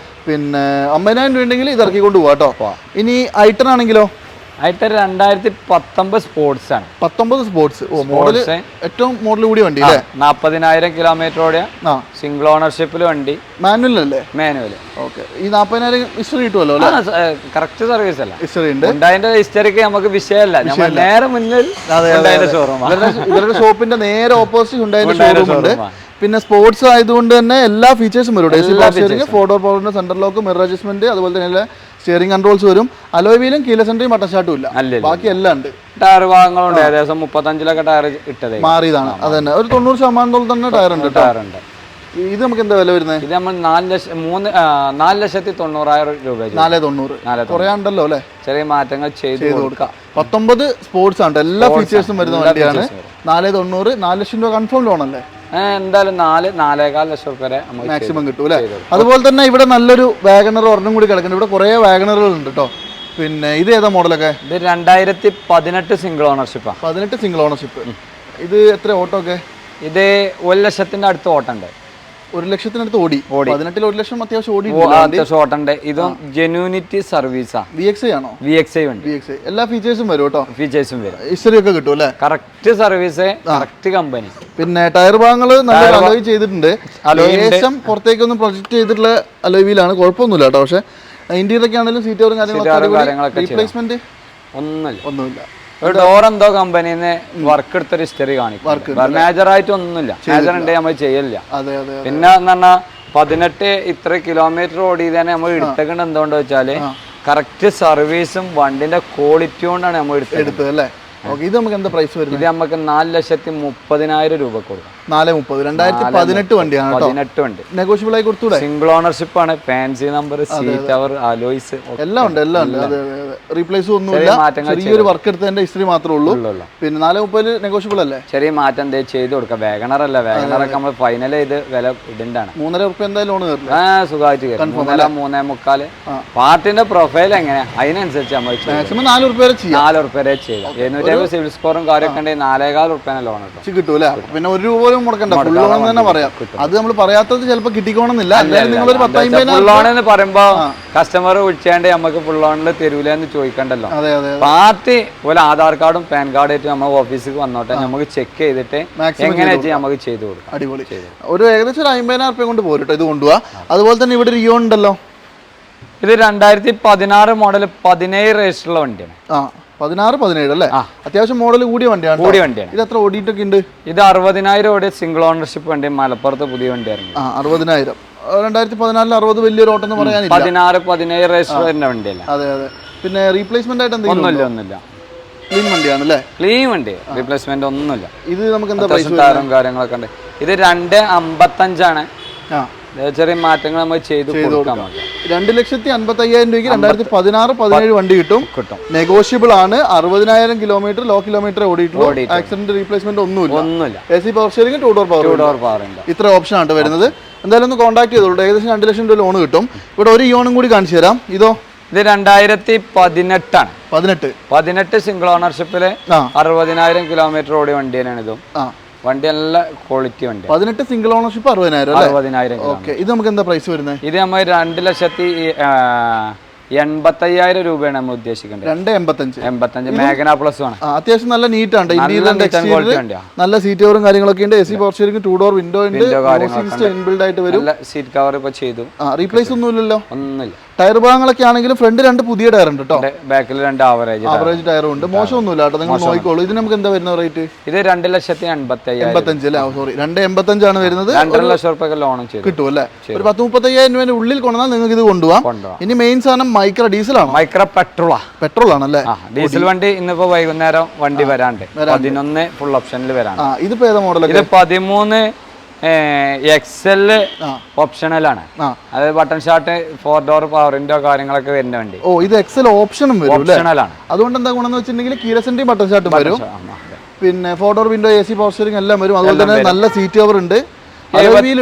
പിന്നെ 50,000 ഉണ്ടെങ്കിൽ ഇത് ഇറക്കിക്കൊണ്ട് പോവാ കേട്ടോ. ഇനി ഐട്ടൺ ആണെങ്കിലോ? ഐട്ടൺ 2019 സ്പോർട്സ് ആണ്. 19 സ്പോർട്സ്. മോഡൽ ഏറ്റവും മോഡൽ കൂടിയ വണ്ടി അല്ലേ? 40,000 കിലോമീറ്റർ ഓടിയ സിംഗിൾ ഓണർഷിപ്പിൽ വണ്ടി. മാനുവൽ അല്ലേ? മാനുവൽ. ഓക്കെ. ഈ 40,000 ഹിസ്റ്ററി കിട്ടുമല്ലോ അല്ലേ? കറക്റ്റ് സർവീസ് അല്ല, ഹിസ്റ്ററി ഉണ്ട്. അതിന്റെ ഹിസ്റ്ററിക്ക് നമുക്ക് വിഷയമല്ല. നേരെ മുന്നിൽ ഇവരുടെ ഷോപ്പിന്റെ നേരെ ഓപ്പോസിറ്റ് ഉണ്ടായിരുന്ന ഷോറൂം ഉണ്ട്. പിന്നെ സ്പോർട്സ് ആയതുകൊണ്ട് തന്നെ എല്ലാ ഫീച്ചേഴ്സും വരും. AC power steering, 4 door power window, central lock, mirror adjustment, അതുപോലെ തന്നെ സ്റ്റിയറിംഗ് കൺട്രോൾസ് വരും. അലോയ് വീലും കീലസ് എൻട്രിയും ബട്ടൺ സ്റ്റാർട്ടും ഇല്ല. ബാക്കി എല്ലാം ഉണ്ട്. ടയർ ഭാഗങ്ങളുണ്ട്. ഏകദേശം 35 ടയർ ഇട്ടത് മാറിയതാണ്. അത് തന്നെ ഒരു 90% തന്നെ ടയർ ഉണ്ട്. ഇത് നമുക്ക് എന്താ വില വരുന്നത്? ഇത് നമ്മൾ 4,90,000 രൂപ. 490 കുറയാണ്ടല്ലോ അല്ലേ? ചെറിയ മാറ്റങ്ങൾ ചെയ്ത് കൊടുക്കാം. 19 സ്പോർട്സ് ആണ്, എല്ലാ ഫീച്ചേഴ്സും വരുന്ന വണ്ടിയാണ്. 490, 4 ലക്ഷം രൂപ കൺഫേം ലോൺ അല്ലേ? എന്തായാലും 4-4.25 ലക്ഷം രൂപ വരെ മാക്സിമം കിട്ടും അല്ലേ? അതുപോലെ തന്നെ ഇവിടെ നല്ലൊരു വാഗണർ ഒരെണ്ണം കൂടി കിടക്കുന്നുണ്ട്. ഇവിടെ കുറേ വാഗണറുകൾ ഉണ്ട് കേട്ടോ. പിന്നെ ഇത് ഏതാ മോഡലൊക്കെ? ഇത് 2018 സിംഗിൾ ഓണർഷിപ്പാണ്. 18 single ownership. ഇത് എത്ര ഓട്ടോ ഒക്കെ? ഇത് 1 ലക്ഷത്തിന്റെ അടുത്ത് ഓട്ടുണ്ട്. 1 ലക്ഷത്തിനടുത്ത് ഓടി. 18 1 ലക്ഷം അത്യാവശ്യം ഓടി ഓട്ടുണ്ട്. ഇതും ജെന്യൂനിറ്റി സർവീസാ. VXI ആണോ? VXI ഉണ്ട്. VXI എല്ലാ ഫീച്ചേഴ്സും വരും കേട്ടോ. ഫീച്ചേഴ്സും വരും. ഹിസ്റ്ററി ഒക്കെ കിട്ടും അല്ലേ? Correct service, correct company. പിന്നെ ടയർ ഭാഗങ്ങൾ നല്ല അലോയ് ചെയ്തിട്ടുണ്ട്. ഏകദേശം പുറത്തേക്കൊന്നും പ്രൊജക്ട് ചെയ്തിട്ടുള്ള അലോയ് വീലാണ്, കുഴപ്പമൊന്നുമില്ല കേട്ടോ. പക്ഷെ ഇന്റീരിയർ ഒക്കെ ആണെങ്കിലും സീറ്റോറും കാര്യങ്ങളൊക്കെ റീപ്ലേസ്മെന്റ് ഒന്നുമില്ല. ഡോർ എന്തോ കമ്പനിന്ന് വർക്ക് എടുത്തൊരു ഹിസ്റ്ററി കാണിക്കും. മേജർ ആയിട്ട് ഒന്നുമില്ല. മേജർ ഉണ്ടെങ്കിൽ നമ്മൾ ചെയ്യലില്ല. പിന്നെ എന്ന് പറഞ്ഞാൽ 18 ഇത്ര കിലോമീറ്റർ ഓടിയത് തന്നെ നമ്മൾ എടുത്തേക്കേണ്ട എന്തുകൊണ്ട് വെച്ചാല് കറക്റ്റ് സർവീസും വണ്ടിന്റെ ക്വാളിറ്റി കൊണ്ടാണ് നമ്മൾ എടുത്തത് അല്ലേ? ഇത് നമുക്ക് എന്താ പ്രൈസ് വരുന്നത്? ഇത് നമുക്ക് 4,30,000 രൂപ കൊടുക്കും. 430 2018 വണ്ടിയാണ്. 18 വണ്ടി നെഗോഷ്യബിൾ ആയി കൊടുത്തൂടെ? സിംഗിൾ ഓണർഷിപ്പ് ആണ്. Fancy number, seat cover, alloys എല്ലാം ഉണ്ട്. റീപ്ലേസ് ഒന്നുമില്ല. ചെറിയൊരു വർക്ക് എടുത്തതിന്റെ ഹിസ്റ്ററി മാത്രമേ ഉള്ളൂ. പിന്നെ 430 നെഗോഷ്യബിൾ അല്ലേ? ചെറിയ മാറ്റം എന്തെങ്കിലും ചെയ്ത് കൊടുക്കാം. വാഗണർ അല്ല, വാഗണറൊക്കെ നമ്മൾ ഫൈനൽ ചെയ്ത് വില ഇടണ്ടാണ്. 3.5 രൂപ എന്തായാലും ലോൺ കയറില്ല. സുഖമായിട്ട് കയറും. 3.5 പാർട്ടിന്റെ പ്രൊഫൈൽ എങ്ങനെയാ അതിനനുസരിച്ച് നമ്മൾ മാക്സിമം 4 രൂപ വരെ ചെയ്യാം. 4 രൂപ വരെ ചെയ്യാം. 700 സിവിൽ സ്കോറും കാര്യമൊക്കെ ഉണ്ടെങ്കിൽ 4,15 രൂപ ലോൺ കിട്ടൂല. പിന്നെ 1 രൂപ പോലും മുടക്കണ്ട. ഫുൾ ലോൺ തന്നെ പറയാം. അത് നമ്മൾ പറയാത്തത് ചിലപ്പോൾ കിട്ടിക്കോണമെന്നില്ല. നിങ്ങളൊരു 10,50 ഫുൾ ലോൺ എന്ന് പറയുമ്പോ കസ്റ്റമർ വിളിച്ചാണ്ട് നമുക്ക് ഫുൾ ലോണിൽ തരൂല എന്ന് ചോദിക്കണ്ടല്ലോ. പാർട്ടി പോലെ ആധാർ കാർഡും പാൻ കാർഡും ആയിട്ട് നമ്മൾ ഓഫീസിൽ വന്നോട്ടെ, നമുക്ക് ചെക്ക് ചെയ്തിട്ട് എങ്ങനെ നമുക്ക് ചെയ്തു കൊടുക്കാം. അടിപൊളി. ഒരു ഏകദേശം 50,000 രൂപ കൊണ്ട് പോരും ഇത് കൊണ്ടുപോവാ. അതുപോലെ തന്നെ ഇവിടെ റിയോ ഉണ്ടല്ലോ. ഇത് 2016 മോഡൽ 17 രജിസ്റ്ററുള്ള വണ്ടിയാണ്. 16, 17 അല്ലേ? അത്യാവശ്യം മോഡൽ കൂടിയ വണ്ടിയാണ്. ഇത് എത്ര ഓടിയിട്ടൊക്കെ ഉണ്ട്? ഇത് 60,000 ഓടിയ സിംഗിൾ ഓണർഷിപ്പ് വണ്ടി. മലപ്പുറത്ത് പുതിയ വണ്ടിയായിരുന്നു. 60,000. 2014 60 വലിയൊരു ഓട്ടം എന്ന് പറയാനില്ല. 16, 17 രജിസ്റ്റർ വരുന്ന വണ്ടിയല്ല. അതെ. പിന്നെ റീപ്ലേസ്മെന്റ് ആയിട്ട് ഒന്നുമില്ല. ക്ലീൻ വണ്ടിയാണ് അല്ലേ? ക്ലീൻ വണ്ടി, റീപ്ലേസ്മെന്റ് ഒന്നുമില്ല. ഇത് നമുക്ക് എന്താ പ്രൈസ്? കാര്യങ്ങളൊക്കെ ഉണ്ട്. ഇത് 2,55 ആണ്. ചെറിയ മാറ്റങ്ങൾ നമ്മൾ ചെയ്ത് കൊടുക്കാം. 2,55,000 രൂപയ്ക്ക് 2016, 17 വണ്ടി കിട്ടും. നെഗോഷ്യബിൾ ആണ്. 60,000 കിലോമീറ്റർ, ലോ കിലോമീറ്റർ ഓടിയിട്ടുള്ളൂ. ആക്സിഡന്റ് റീപ്ലേസ്മെന്റ് ഒന്നുമില്ല. AC power steering, 2 door power. ഇത്ര ഓപ്ഷൻ ആണ് വരുന്നത്. എന്തായാലും ഒന്ന് കോൺടാക്ട് ചെയ്തോളൂ. ഏകദേശം 2 ലക്ഷം രൂപ ലോൺ കിട്ടും. ഇവിടെ ഒരു ഇയോണും കൂടി കാണിച്ചു തരാം. ഇത് 2018 ആണ്. 18 സിംഗിൾ ഓണർഷിപ്പില് 60,000 കിലോമീറ്റർ ഓടിയ വണ്ടി തന്നെയാണ് ഇതും. വണ്ടി നല്ല ക്വാളിറ്റി വണ്ടി. 18 സിംഗിൾ ഓണർഷിപ്പ് 60,000. ഓക്കെ. ഇത് നമുക്ക് എന്താ പ്രൈസ് വരുന്നത്? ഇത് നമ്മൾ 2,85,000 രൂപയാണ് നമ്മൾ ഉദ്ദേശിക്കുന്നത്. 2,85 മേഘന പ്ലസ് ആണ്. അത്യാവശ്യം നല്ല നീറ്റ് ആണ്. നല്ല സീറ്റ് കവറും കാര്യങ്ങളൊക്കെ ഉണ്ട്. AC power steering, 2 door window ഉണ്ട്. ഇൻബിൽഡ് ആയിട്ട് വരും. സീറ്റ് കവർ ഇപ്പൊ ചെയ്തു. റീപ്ലേസ് ഒന്നുമില്ലല്ലോ. ഒന്നുമില്ല. ടയർ ഭാഗങ്ങളൊക്കെ ആണെങ്കിലും ഫ്രണ്ട് 2 പുതിയ ടയർ ഉണ്ട് കേട്ടോ. ബാക്കിൽ 2 ആവറേജ് ടയറും ഉണ്ട്. മോശമൊന്നുമില്ല കേട്ടോ. നിങ്ങൾ നോക്കിക്കോളൂ. ഇത് നമുക്ക് എന്താ വരുന്ന റേറ്റ്? ഇത് 2,85,000 അല്ലേ? സോറി, 2,85 ആണ് വരുന്നത്. 2.5 ലക്ഷം രൂപ ലോൺ കിട്ടും അല്ലേ? ഒരു 10,35,000 രൂപ ഉള്ളിൽ കൊണ്ടുവന്നാൽ നിങ്ങൾക്ക് ഇത് കൊണ്ടുപോകാം. ഇനി മെയിൻ സാധനം മൈക്ര ഡീസൽ ആണ്. മൈക്ര പെട്രോൾ ആണല്ലേ? ഡീസൽ വണ്ടി ഇന്നിപ്പോ വൈകുന്നേരം വണ്ടി വരാണ്ട് 11 ഫുൾ ഓപ്ഷനിൽ വരാണ്. ഇതിപ്പോ ഏതാ മോഡൽ? ഇത് 13 XL ഓപ്ഷണലാണ്. അത് ബട്ടൺ ഷാട്ട്, 4 ഡോർ പവറിന്റെ കാര്യങ്ങളൊക്കെ വരുന്ന വണ്ടി. ഇത് XL ഓപ്ഷനും വരും. ഓപ്ഷണലാണ്. അതുകൊണ്ട് എന്താ ഗുണം എന്ന് വെച്ചിട്ടുണ്ടെങ്കിൽ കീലസെന്റെയും ബട്ടൺ ഷാട്ടും വരും. പിന്നെ 4 door window, AC power steering എല്ലാം വരും. അതുപോലെ തന്നെ നല്ല സീറ്റ് കവർ ഉണ്ട്. അലൈവീൽ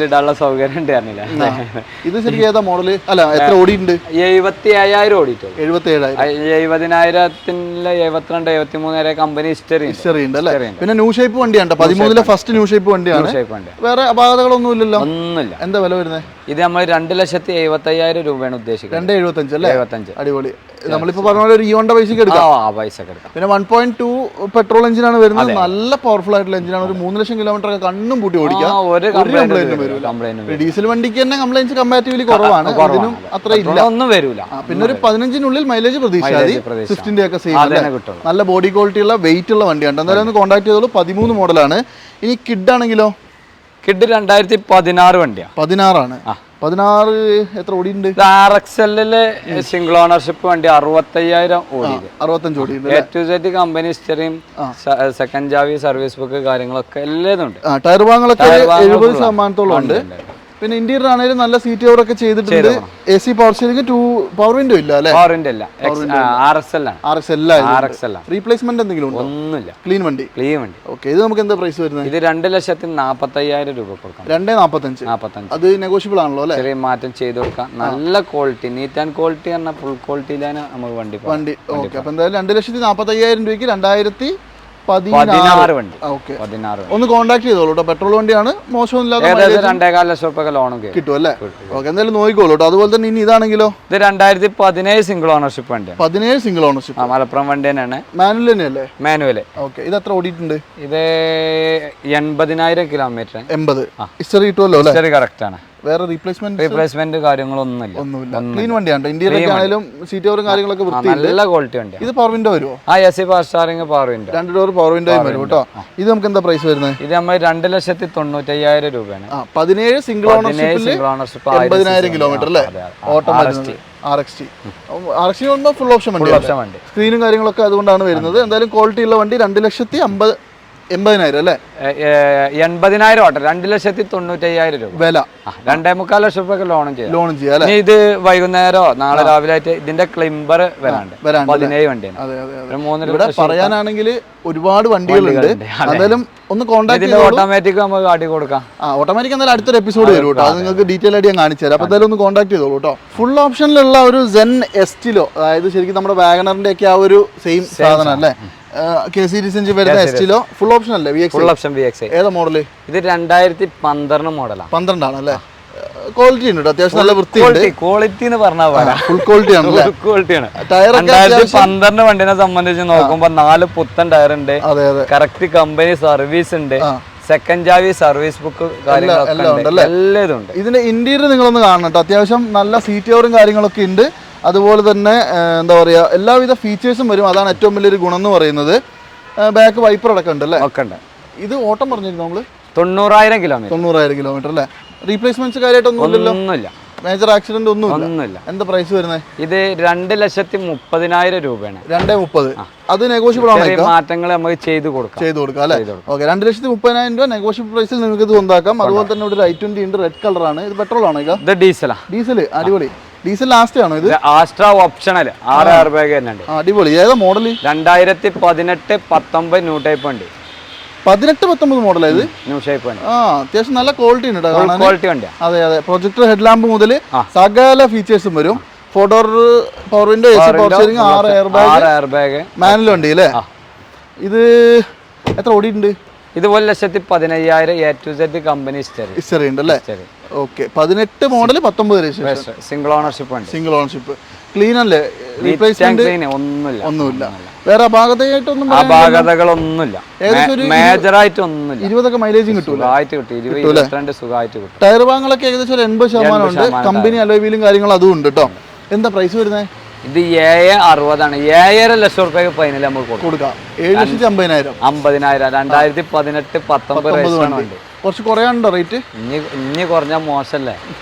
ഇടാനുള്ള സൗകര്യം ഉണ്ടായിരുന്നില്ല. ഇത് ശരിക്കും ഏതാ മോഡല്? അല്ല, എത്ര ഓടിയിട്ടുണ്ട്? 77,000 ഓടിയിട്ടുള്ളൂ. 77,000. 72, 73 കമ്പനി ഹിസ്റ്ററി ഉണ്ട് അല്ലേ? പിന്നെ ന്യൂ ഷേപ്പ് വണ്ടിയാണ്. 13 ഫസ്റ്റ് ന്യൂ ഷേപ്പ് വണ്ടിയാണ്. വേറെ അപാകതകളൊന്നും ഇല്ലല്ലോ? ഒന്നുമില്ല. എന്താ വില വരുന്നത്? ഇത് നമ്മൾ 2,75,000 രൂപയാണ് ഉദ്ദേശിക്കുന്നത്. 2,75 അല്ലേ? അടിപൊളി. നമ്മളിപ്പോ പറഞ്ഞ പോലെ ഒരു ഇയോണ്ട പൈസക്ക് എടുക്കാം. പിന്നെ 1.2 പെട്രോൾ എഞ്ചിനാണ് വരുന്നത്. നല്ല പവർഫുൾ ആയിട്ടുള്ള എഞ്ചിനാണ്. ഒരു 3 ലക്ഷം കിലോമീറ്റർ ഒക്കെ കണ്ണും പൂട്ടി ഓടിക്കാം. ഡീസൽ വണ്ടിക്ക് തന്നെ കംപ്ലൈൻസ് കമ്പാരിറ്റീവ്ലി കുറവാണ്. ഇതിനും അത്ര ഇല്ല, ഒന്നും വരില്ല. പിന്നെ ഒരു 15 മൈലേജ് പ്രതീക്ഷിച്ചാൽ സ്വിഫ്റ്റിന്റെ ഒക്കെ സെയിം നല്ല ബോഡി ക്വാളിറ്റി ഉള്ള വെയിറ്റ് ഉള്ള വണ്ടിയാണ്. എന്തായാലും ഒന്ന് കോൺടാക്ട് ചെയ്തോളൂ. 13 മോഡലാണ്. ഇനി കിഡ് ആണെങ്കിലോ? കിഡ് 2016 വണ്ടിയാണ്. 16 ആണ്. 16 എത്ര ഓടിയുണ്ട്? ഇത് RXL-ല് സിംഗിൾ ഓണർഷിപ്പ് വണ്ടി 65,000 ഓടിയത്. 65 ഓടിയുണ്ട്. A to Z കമ്പനി ഹിസ്റ്ററിയും സെക്കൻഡ് ചാവി സർവീസ് ബുക്ക് കാര്യങ്ങളൊക്കെ എല്ലാം ഉണ്ട്. ടയർ ഭാഗങ്ങളൊക്കെ 70% ഉണ്ട്. പിന്നെ ഇന്റീരിയർ ആണെങ്കിലും നല്ല സീറ്റ് കവർ ഒക്കെ ചെയ്തിട്ടുണ്ട്. AC power steering, power window ഇല്ല അല്ലേ? പവർ വിൻഡോ ഇല്ല. RXL ആണ്. റീപ്ലേസ്മെന്റ് എന്തെങ്കിലും ഉണ്ടോ? ഒന്നുമില്ല. ക്ലീൻ വണ്ടി. ഓക്കെ, ഇത് നമുക്ക് എന്താ പ്രൈസ് വരുന്നത്? ഇത് 2,45,000 രൂപ കൊടുക്കാം. 2,45. അത് നെഗോഷ്യബിൾ ആണല്ലോ അല്ലേ? ചെറിയ മാറ്റം ചെയ്ത് കൊടുക്കാം. നല്ല ക്വാളിറ്റി, നീറ്റ് ആൻഡ് ക്വാളിറ്റി പറഞ്ഞാൽ ഫുൾ ക്വാളിറ്റിയിലാണ് നമുക്ക് വണ്ടി. ഓക്കെ, അപ്പൊ എന്തായാലും 2,45,000 രൂപയ്ക്ക് 2016 വണ്ടി. ഒന്ന് കോൺടാക്ട് ചെയ്തോളൂ കേട്ടോ. പെട്രോൾ വണ്ടിയാണ്, മോശമില്ലാതെ 2,15 ലക്ഷം രൂപ ലോൺ കിട്ടും അല്ലേ? ഓക്കെ, എന്തായാലും നോക്കിക്കോളൂ കേട്ടോ. അതുപോലെ തന്നെ ഇനി ഇതാണെങ്കിലോ? ഇത് 2017 സിംഗിൾ ഓണർഷിപ്പ് വണ്ടി. 17 സിംഗിൾ ഓണർഷിപ്പ്. മലപ്പുറം വണ്ടി തന്നെയാണ്. മാനുവൽ തന്നെയല്ലേ? മാനുവല്. ഓക്കെ, ഇത് എത്ര ഓടിയിട്ടുണ്ട്? ഇത് 80,000 കിലോമീറ്റർ. 80 ഹിസ്റ്ററി കിട്ടുമല്ലോ അല്ലേ? ഹിസ്റ്ററി കറക്റ്റ് ആണ്. വേറെ റീപ്ലേസ്മെന്റ് കാര്യങ്ങളൊന്നുമില്ല. ക്ലീൻ വണ്ടിയാണ്. ഇന്റീരിയർ ആണെങ്കിലും സീറ്റ് കവറും കാര്യങ്ങളൊക്കെ നല്ല ക്വാളിറ്റി വണ്ടി. ഇത് പവർ വിൻഡോ വരുമോ? AC power steering, power window, 2 door power വിൻഡോയും വരും കേട്ടോ. ഇത് നമുക്ക് എന്താ പ്രൈസ് വരുന്നത്? ഇത് നമ്മൾ 2,95,000 രൂപയാണ്. 17 സിംഗിൾ ഓണർഷിപ്പ്, 80,000 കിലോമീറ്റർ അല്ലേ? ഓട്ടോമാറ്റിക് RXT ഫുൾ ഓപ്ഷൻ വണ്ടി. സ്ക്രീനും കാര്യങ്ങളൊക്കെ അതുകൊണ്ടാണ് വരുന്നത്. എന്തായാലും ക്വാളിറ്റി ഉള്ള വണ്ടി. 2,80,000 അല്ലേ? 80,000 ഓട്ടം. 2,95,000 രൂപ വില. 2.25 ലക്ഷം രൂപ ലോണും ചെയ്യാം. ഇത് വൈകുന്നേരമോ നാളെ രാവിലെ ആയിട്ട് ഇതിന്റെ ക്ലിംബർ വരാണ്ട് 17 വണ്ടിയാണ്. പറയാനാണെങ്കിൽ ഒരുപാട് വണ്ടികളുണ്ട്. എന്തായാലും ഒന്ന് കോൺടാക്ട് ചെയ്ത് ഓട്ടോമാറ്റിക് നമുക്ക് കാട്ടി കൊടുക്കാം. ഓട്ടോമാറ്റിക് എന്തായാലും അടുത്തൊരു എപ്പിസോഡ് വരും കേട്ടോ. അത് നിങ്ങൾക്ക് ഡീറ്റെയിൽ ആയിട്ട് ഞാൻ കാണിച്ചു തരാം. അപ്പൊ എന്തായാലും ഒന്ന് കോൺടാക്ട് ചെയ്തോളൂ കേട്ടോ. ഫുൾ ഓപ്ഷനിലുള്ള ഒരു Zen ST-ലോ, അതായത് ശരിക്കും നമ്മുടെ വാഗണറിന്റെ ഒക്കെ ആ ഒരു സെയിം സാധനം അല്ലേ? K series വരുന്ന ST-ലോ ഫുൾ ഓപ്ഷൻ അല്ലേ? Full option VXi. ഏതാ മോഡല്? ഇത് 2012 മോഡലാണ്. 12 ആണല്ലേ? ക്വാളിറ്റി ഉണ്ട്, അത്യാവശ്യം നല്ല വൃത്തിയുണ്ട്. ക്വാളിറ്റി എന്ന് പറഞ്ഞാൽ ഫുൾ ക്വാളിറ്റി ആണ്. ടയർ 2012 വണ്ടിനെ സംബന്ധിച്ച് നോക്കുമ്പോൾ 4 പുത്തൻ ടയർ ഉണ്ട്. കറക്റ്റ് കമ്പനി സർവീസ് ഉണ്ട്. സെക്കൻഡ് ചാവി സർവീസ് ബുക്ക് എല്ലാം ഉണ്ട്. ഇതിന്റെ ഇന്റീരിയർ നിങ്ങളൊന്ന് കാണണം കേട്ടോ. അത്യാവശ്യം നല്ല സീറ്റ് കവറും കാര്യങ്ങളൊക്കെ ഉണ്ട്. അതുപോലെ തന്നെ എന്താ പറയുക, എല്ലാവിധ ഫീച്ചേഴ്സും വരും. അതാണ് ഏറ്റവും വലിയൊരു ഗുണം എന്ന് പറയുന്നത്. ബാക്ക് വൈപ്പർ അടക്കം ഉണ്ട് അല്ലേ? ഇത് ഓട്ടം പറഞ്ഞിരുന്നു നമ്മള് 90,000 കിലോമീറ്റർ അല്ലേ? റീപ്ലേസ്മെന്റ്സ് കാര്യമായിട്ടൊന്നുമില്ല. മേജർ ആക്സിഡന്റ് ഒന്നുമില്ല. എന്താ പ്രൈസ് വരുന്നത്? ഇത് 2,30,000 രൂപയാണ്. 2,30,000. അത് നെഗോഷ്യബിൾ ആണ്. മാറ്റങ്ങൾ നമുക്ക് ചെയ്ത് കൊടുക്കാം അല്ലേ? ഓക്കെ, 2,30,000 രൂപ നെഗോഷ്യബിൾ പ്രൈസിൽ നിങ്ങൾക്ക് ഇത് സ്വന്തമാക്കാം. അതുപോലെ തന്നെ ഇവിടെ i20 ഉണ്ട്, റെഡ് കളറാണ്. ഇത് പെട്രോൾ ആണോ? ഇത് ഡീസൽ. അടിപൊളി. ഡീസൽ ലാസ്റ്റ് ആണോ ഇത്? ആസ്ട്ര ഓപ്ഷണൽ 6 എയർ ബാഗ് തന്നെ ഉണ്ട്. അടിപൊളി. ഏതാ മോഡൽ? 2018-19 ന്യൂ ടൈപ്പ് ഉണ്ട്. 18-19 മോഡൽ ഇത് ന്യൂ ഷേപ്പ് ആണ്. അത്യാവശ്യം നല്ല ക്വാളിറ്റി ഉണ്ട്. അതെ. പ്രൊജക്ടർ ഹെഡ് ലാമ്പ് മുതൽ സകല ഫീച്ചേഴ്സും വരും. 4 door power window, AC power steering, 6 air bag, manual വണ്ടി അല്ലേ? ഇത് എത്ര ഓടിയിട്ടുണ്ട്? ഇത് 1,15,000 A to Z company history ഉണ്ട് അല്ലേ? Okay, 18 model, 19 registration, single ownership. Clean അല്ലേ? റീപ്ലേസ്മെന്റ് ഒന്നുമില്ല. വേറെ അപാകതകളൊന്നുമില്ല. മേജർ ആയിട്ട് ഒന്നുമില്ല. 20 മൈലേജും കിട്ടും. ടയർ ഭാഗങ്ങളൊക്കെ ഏകദേശം ഒരു 80% ഉണ്ട്. കമ്പനി അലോയ് വീലും കാര്യങ്ങളും അതും ഉണ്ട് കേട്ടോ. എന്താ പ്രൈസ് വരുന്നത്? ഇത് 7,60 7.5 ലക്ഷം രൂപയ്ക്ക് ഫൈനൽ നമുക്ക് കൊടുക്കാം. 7,50,000. 2018-19 കുറച്ച് കുറയാനുണ്ടോ റേറ്റ്? ഇനി കുറഞ്ഞ മോശമല്ലേ?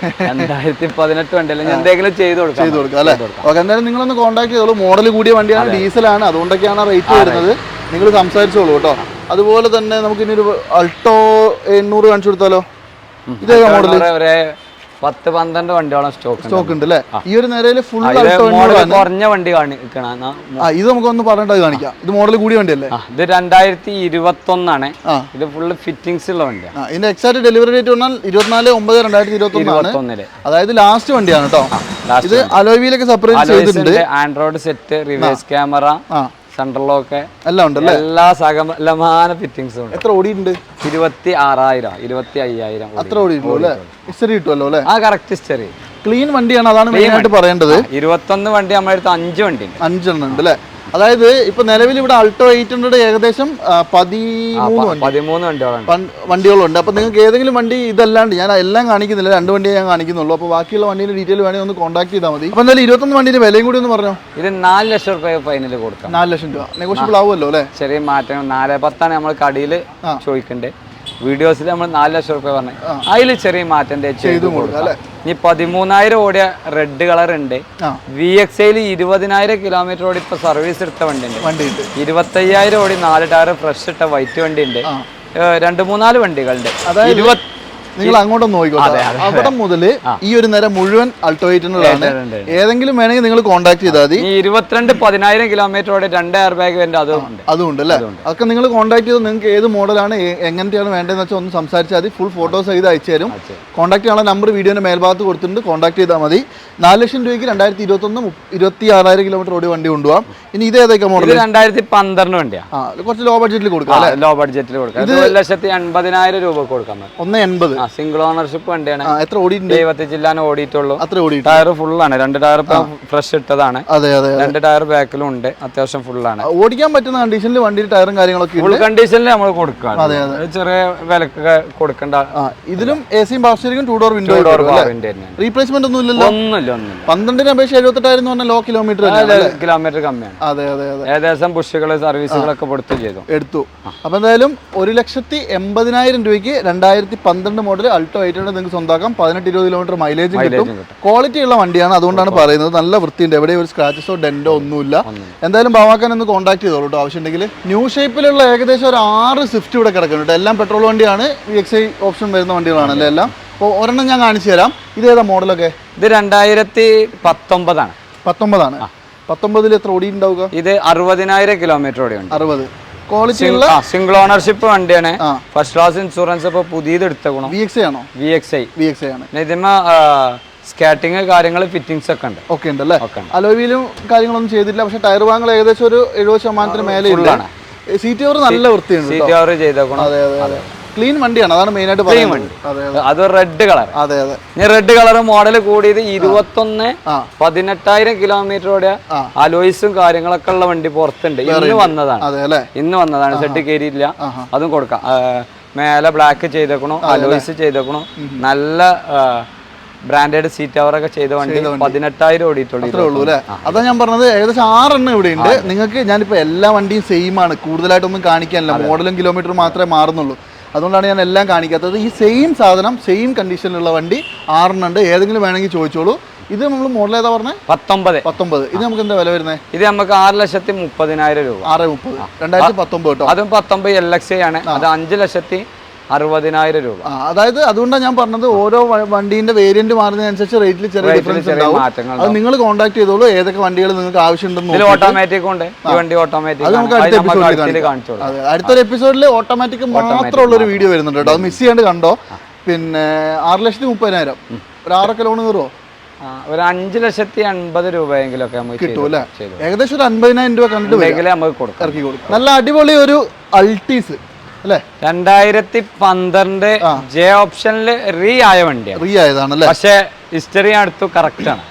2018 വണ്ടിയല്ലേ, എന്തെങ്കിലും ചെയ്ത് കൊടുക്കാം അല്ലേ? ഓക്കെ, എന്തായാലും നിങ്ങളൊന്ന് കോൺടാക്ട് ചെയ്തോളൂ. മോഡൽ കൂടിയ വണ്ടിയാണ്, ഡീസലാണ്, അതുകൊണ്ടൊക്കെയാണ് റേറ്റ് വരുന്നത്. നിങ്ങൾ സംസാരിച്ചോളൂ കേട്ടോ. അതുപോലെ തന്നെ നമുക്ക് ഇനി ഒരു അൾട്ടോ 800 കാണിച്ചു കൊടുത്താലോ? ഇതേ മോഡൽ 10-12 വണ്ടിയോളം സ്റ്റോക്ക് ഉണ്ട് അല്ലേ? ഈ ഒരു നിലയിൽ ഫുൾ കുറഞ്ഞ വണ്ടി ഇത് നമുക്കൊന്ന് പറഞ്ഞിട്ട് കാണിക്കാം. ഇത് മോഡൽ കൂടിയ വണ്ടിയല്ലേ? ഇത് 2021 ഇത് ഫുള്ള് ഫിറ്റിംഗ്സ് ഉള്ള വണ്ടിയാണ്. ഇതിന്റെ എക്സാക്ട് ഡെലിവറി ഡേറ്റ് പറഞ്ഞാൽ 24/9/2021. അതായത് ലാസ്റ്റ് വണ്ടിയാണ് കേട്ടോ. ഇത് അലോയ് വീലൊക്കെ സെപ്പറേറ്റ് ചെയ്തിട്ടുണ്ട്. Android set, reverse camera, central lock എല്ലാം ഉണ്ടല്ലേ? എല്ലാ സകലമാന ഫിറ്റിംഗ്സും ഉണ്ട്. എത്ര ഓടിയിട്ടുണ്ട്? 26,000 25,000 അത്ര ഓടിയിട്ടുള്ളൂ. ഹിസ്റ്ററി കിട്ടുമല്ലോ അല്ലേ? Correct history. ക്ലീൻ വണ്ടിയാണ്, അതാണ് മെയിൻ ആയിട്ട് പറയേണ്ടത്. 21 വണ്ടി നമ്മുടെ അടുത്ത് 5 വണ്ടി ഉണ്ട്. 5 ഉണ്ട് അല്ലേ? അതായത് ഇപ്പൊ നിലവിൽ ഇവിടെ അൾട്ടോ 800 ഏകദേശം 13 വണ്ടികളുണ്ട്. അപ്പൊ നിങ്ങൾക്ക് ഏതെങ്കിലും വണ്ടി ഇതല്ലാണ്ട്, ഞാൻ എല്ലാം കാണിക്കുന്നില്ല, 2 വണ്ടിയെ ഞാൻ കാണിക്കുന്നുള്ളൂ. അപ്പൊ ബാക്കിയുള്ള വണ്ടിയുടെ ഡീറ്റെയിൽ വേണമെങ്കിൽ ഒന്ന് കോൺടാക്ട് ചെയ്താൽ മതി. അപ്പൊ എന്തായാലും 21 വണ്ടിയുടെ വിലയും കൂടി ഒന്ന് പറഞ്ഞോ. ഇത് 4 ലക്ഷം രൂപ ഫൈനൽ കൊടുക്കാം. 4 ലക്ഷം രൂപ നെഗോഷ്യബിൾ ആവുമല്ലോ അല്ലേ? ചെറിയ മാറ്റം. 4.10 നമ്മൾ കടയിൽ ചോദിക്കണ്ടേ. വീഡിയോസിൽ നമ്മൾ 4 ലക്ഷം റുപ്യ പറഞ്ഞു, അതിൽ ചെറിയ മാറ്റം ചെയ്തു കൊടുക്കാം. ഇനി 13,000 ഓടിയ റെഡ് കളർ ഉണ്ട്. VXIയിൽ 20,000 കിലോമീറ്റർ ഓടി ഇപ്പൊ സർവീസ് എടുത്ത വണ്ടി ഉണ്ട്. 25,000 ഓടി 4 ടയർ ഫ്രഷ് ഇട്ട വൈറ്റ് വണ്ടി ഉണ്ട്. 2-3-4 വണ്ടികളുണ്ട്. നിങ്ങൾ അങ്ങോട്ടൊന്ന് നോക്കിക്കോട്ടെ. അവിടെ മുതൽ ഈ ഒരു നേരം മുഴുവൻ അൾട്ടോവേറ്ററിനാണ്. ഏതെങ്കിലും വേണമെങ്കിൽ നിങ്ങൾ കോൺടാക്ട് ചെയ്താൽ മതി. 10,000 കിലോമീറ്റർ ഓടി 2 എയർ ബാഗ് വേണ്ട അതുകൊണ്ട് അല്ലേ? അതൊക്കെ നിങ്ങൾ കോൺടാക്ട് ചെയ്ത് നിങ്ങൾക്ക് ഏത് മോഡലാണ് എങ്ങനത്തെയാണ് വേണ്ടതെന്ന് വെച്ചാൽ ഒന്ന് സംസാരിച്ചാൽ മതി. ഫുൾ ഫോട്ടോസ് ചെയ്ത് അയച്ചു തരും. കോൺടാക്ട് ചെയ്യാനുള്ള നമ്പർ വീഡിയോന്റെ മേൽഭാഗത്ത് കൊടുത്തിട്ടുണ്ട്. കോൺടാക്ട് ചെയ്താൽ മതി. 4 ലക്ഷം രൂപയ്ക്ക് 2021 26,000 കിലോമീറ്റർ ഓടി വണ്ടി കൊണ്ടുപോകാം. ഇനി ഇത് ഏതൊക്കെ മോഡൽ? 2012 വണ്ടിയാണ്. കുറച്ച് ലോ ബഡ്ജറ്റിൽ കൊടുക്കാം. ലോ ബഡ്ജറ്റിൽ കൊടുക്കാം. 1,80,000 രൂപ കൊടുക്കാം. 180. സിംഗിൾ ഓണർഷിപ്പ് വണ്ടിയാണ്. എത്ര ഓടിയിട്ടുണ്ട്? 75 ഓടിയിട്ടുള്ളൂ. അത്ര ഓടി. ടയർ ഫുള്ളാണ്. 2 ടയർ ഫ്രഷ് ഇട്ടതാണ്. 2 ടയർ ബാക്കിലും ഉണ്ട്. അത്യാവശ്യം ഫുള്ളാണ്. ഓടിക്കാൻ പറ്റുന്ന കണ്ടീഷനിൽ വണ്ടിയിൽ ടയറും കാര്യങ്ങളൊക്കെ ഫുൾ കണ്ടീഷനിൽ നമ്മൾ കൊടുക്കാം. ചെറിയ വിലക്ക് കൊടുക്കണ്ട. ഇതിലും എസിയും പവർ സ്റ്റിയറിംഗും 2 ഡോർ വിൻഡോ. റീപ്ലേസ്മെന്റ് ഒന്നും ഇല്ലല്ലോ? ഒന്നുമില്ല. 12-ന് അപേക്ഷ 78,000 എന്ന് പറഞ്ഞാൽ ലോ കിലോമീറ്റർ കമ്മിയാണ്. ഏകദേശം ബുഷുകള് സർവീസുകളൊക്കെ എടുത്തു. അപ്പൊ എന്തായാലും 1,80,000 രൂപയ്ക്ക് 2012 മോഡൽ അൾട്ടോ 800 നിങ്ങൾക്ക് സ്വന്തമാക്കാം. 18-20 കിലോമീറ്റർ മൈലേജ് കിട്ടും. ക്വാളിറ്റി ഉള്ള വണ്ടിയാണ്, അതുകൊണ്ടാണ് പറയുന്നത്. നല്ല വൃത്തിയുണ്ട്, എവിടെയും ഒരു സ്ക്രാച്ചസോ ഡെന്റോ ഒന്നുമില്ല. എന്തായാലും ബാവാക്കാൻ ഒന്ന് കോൺടാക്ട് ചെയ്തോളൂ കേട്ടോ ആവശ്യമുണ്ടെങ്കിൽ. ന്യൂ ഷേപ്പിലുള്ള ഏകദേശം ഒരു 6 സ്വിഫ്റ്റ് ഇവിടെ കിടക്കുന്നുണ്ട്. എല്ലാം പെട്രോൾ വണ്ടിയാണ്. VXI ഓപ്ഷൻ വരുന്ന വണ്ടികളാണല്ലേ എല്ലാം. അപ്പോൾ ഒരെണ്ണം ഞാൻ കാണിച്ചു തരാം. ഇത് ഏതാ മോഡലൊക്കെ? ഇത് 2019 ആണ്. 19 എത്ര ഓടി ഉണ്ടാവുക? ഇത് 60,000 കിലോമീറ്റർ ഓടിയുണ്ട്. 60. ക്വാളിറ്റി ഉള്ള സിംഗിൾ ഓണർഷിപ്പ് വണ്ടിയാണ്. ഫസ്റ്റ് ക്ലാസ് ഇൻഷുറൻസ് ഇപ്പൊ പുതിയത് എടുത്തേക്കണം. VXI ആണോ? VXI ആണ്. ഇതിന്മേ സ്കാറ്റിങ് കാര്യങ്ങൾ ഫിറ്റിംഗ്സ് ഒക്കെ ഉണ്ട്. ഒക്കെ ഉണ്ട് അല്ലേ? അലോയിലും കാര്യങ്ങളൊന്നും ചെയ്തിട്ടില്ല. പക്ഷെ ടയർ ഭാഗങ്ങൾ ഏകദേശം ഒരു 70% മേലെ ഉള്ളതാണ്. സീറ്റ് കവർ നല്ല വൃത്തിയുണ്ട്. സീറ്റ് കവർ ചെയ്തേക്കണം. അതെ. ക്ലീൻ വണ്ടിയാണ്, അതാണ് മെയിൻ ആയിട്ട് പറയുന്നത്. അത് red colour. Red colour model കൂടിയത് 18,000 കിലോമീറ്റർ ഓടിയ അലോയ്സും കാര്യങ്ങളൊക്കെ ഉള്ള വണ്ടി പുറത്തുണ്ട്. ഇന്ന് വന്നതാണ്. സെറ്റ് കയറിയില്ല. അതും കൊടുക്കാം. മേലെ ബ്ലാക്ക് ചെയ്തേക്കണു, അലോയ്സ് ചെയ്തേക്കണു. നല്ല ബ്രാൻഡഡ് സീറ്റ് കവറൊക്കെ ചെയ്ത വണ്ടി 18,000 ഓടിയിട്ടുള്ളൂ. അതാ ഞാൻ പറഞ്ഞത്. ഏകദേശം 6 എണ്ണം ഇവിടെ ഉണ്ട്. നിങ്ങൾക്ക് ഞാനിപ്പോ എല്ലാ വണ്ടിയും സെയിം ആണ്, കൂടുതലായിട്ടൊന്നും കാണിക്കാനില്ല. മോഡലും കിലോമീറ്റർ മാത്രമേ മാറുന്നുള്ളൂ. അതുകൊണ്ടാണ് ഞാൻ എല്ലാം കാണിക്കാത്തത്. ഈ സെയിം സാധനം സെയിം കണ്ടീഷനിലുള്ള വണ്ടി 6 എണ്ണം ഉണ്ട്. ഏതെങ്കിലും വേണമെങ്കിൽ ചോദിച്ചോളൂ. ഇത് നമ്മൾ മോഡൽ ഏതാ പറഞ്ഞത്? 19. ഇത് നമുക്ക് എന്താ വില വരുന്നത്? ഇത് നമുക്ക് 6,30,000 രൂപ. 6,30,000 2019 കേട്ടോ. അതും 19 LXI ആണ്. അത് 5,60,000 രൂപ. അതായത് അതുകൊണ്ടാണ് ഞാൻ പറഞ്ഞത്, ഓരോ വണ്ടീന്റെ വേരിയന്റ് മാറുന്നതിനനുസരിച്ച് റേറ്റിൽ ചെറിയ ഡിഫറൻസ് ഉണ്ടാവും. അത് നിങ്ങൾ കോൺടാക്ട് ചെയ്തോളൂ. ഏതൊക്കെ വണ്ടികൾ നിങ്ങൾക്ക് ആവശ്യമുണ്ടെന്ന്. ഓട്ടോമാറ്റിക് ഉണ്ട്. ഈ വണ്ടി ഓട്ടോമാറ്റിക്. അത് നമുക്ക് അടുത്തൊരു എപ്പിസോഡിൽ ഓട്ടോമാറ്റിക് മാത്രമുള്ള ഒരു വീഡിയോ വരുന്നുണ്ട് കേട്ടോ. അത് മിസ് ചെയ്യാണ്ട് കണ്ടോ. പിന്നെ 6,30,000 ഒരു 6 ലോൺ കയറുമോ? ഒരു 5,80,000 രൂപയെങ്കിലും ഒക്കെ നമുക്ക് കിട്ടും അല്ലേ? ഏകദേശം ഒരു 50,000 രൂപ കണ്ടിട്ട് നമുക്ക് ഇറക്കി കൊടുക്കും. നല്ല അടിപൊളി ഒരു അൾട്ടീസ് അല്ലേ? 2012 ജെ ഓപ്ഷനിൽ റീ ആയ വണ്ടിയാണ്. റീ ആയതാണല്ലേ? പക്ഷേ ഹിസ്റ്ററി അടുത്ത് കറക്റ്റ് ആണ്.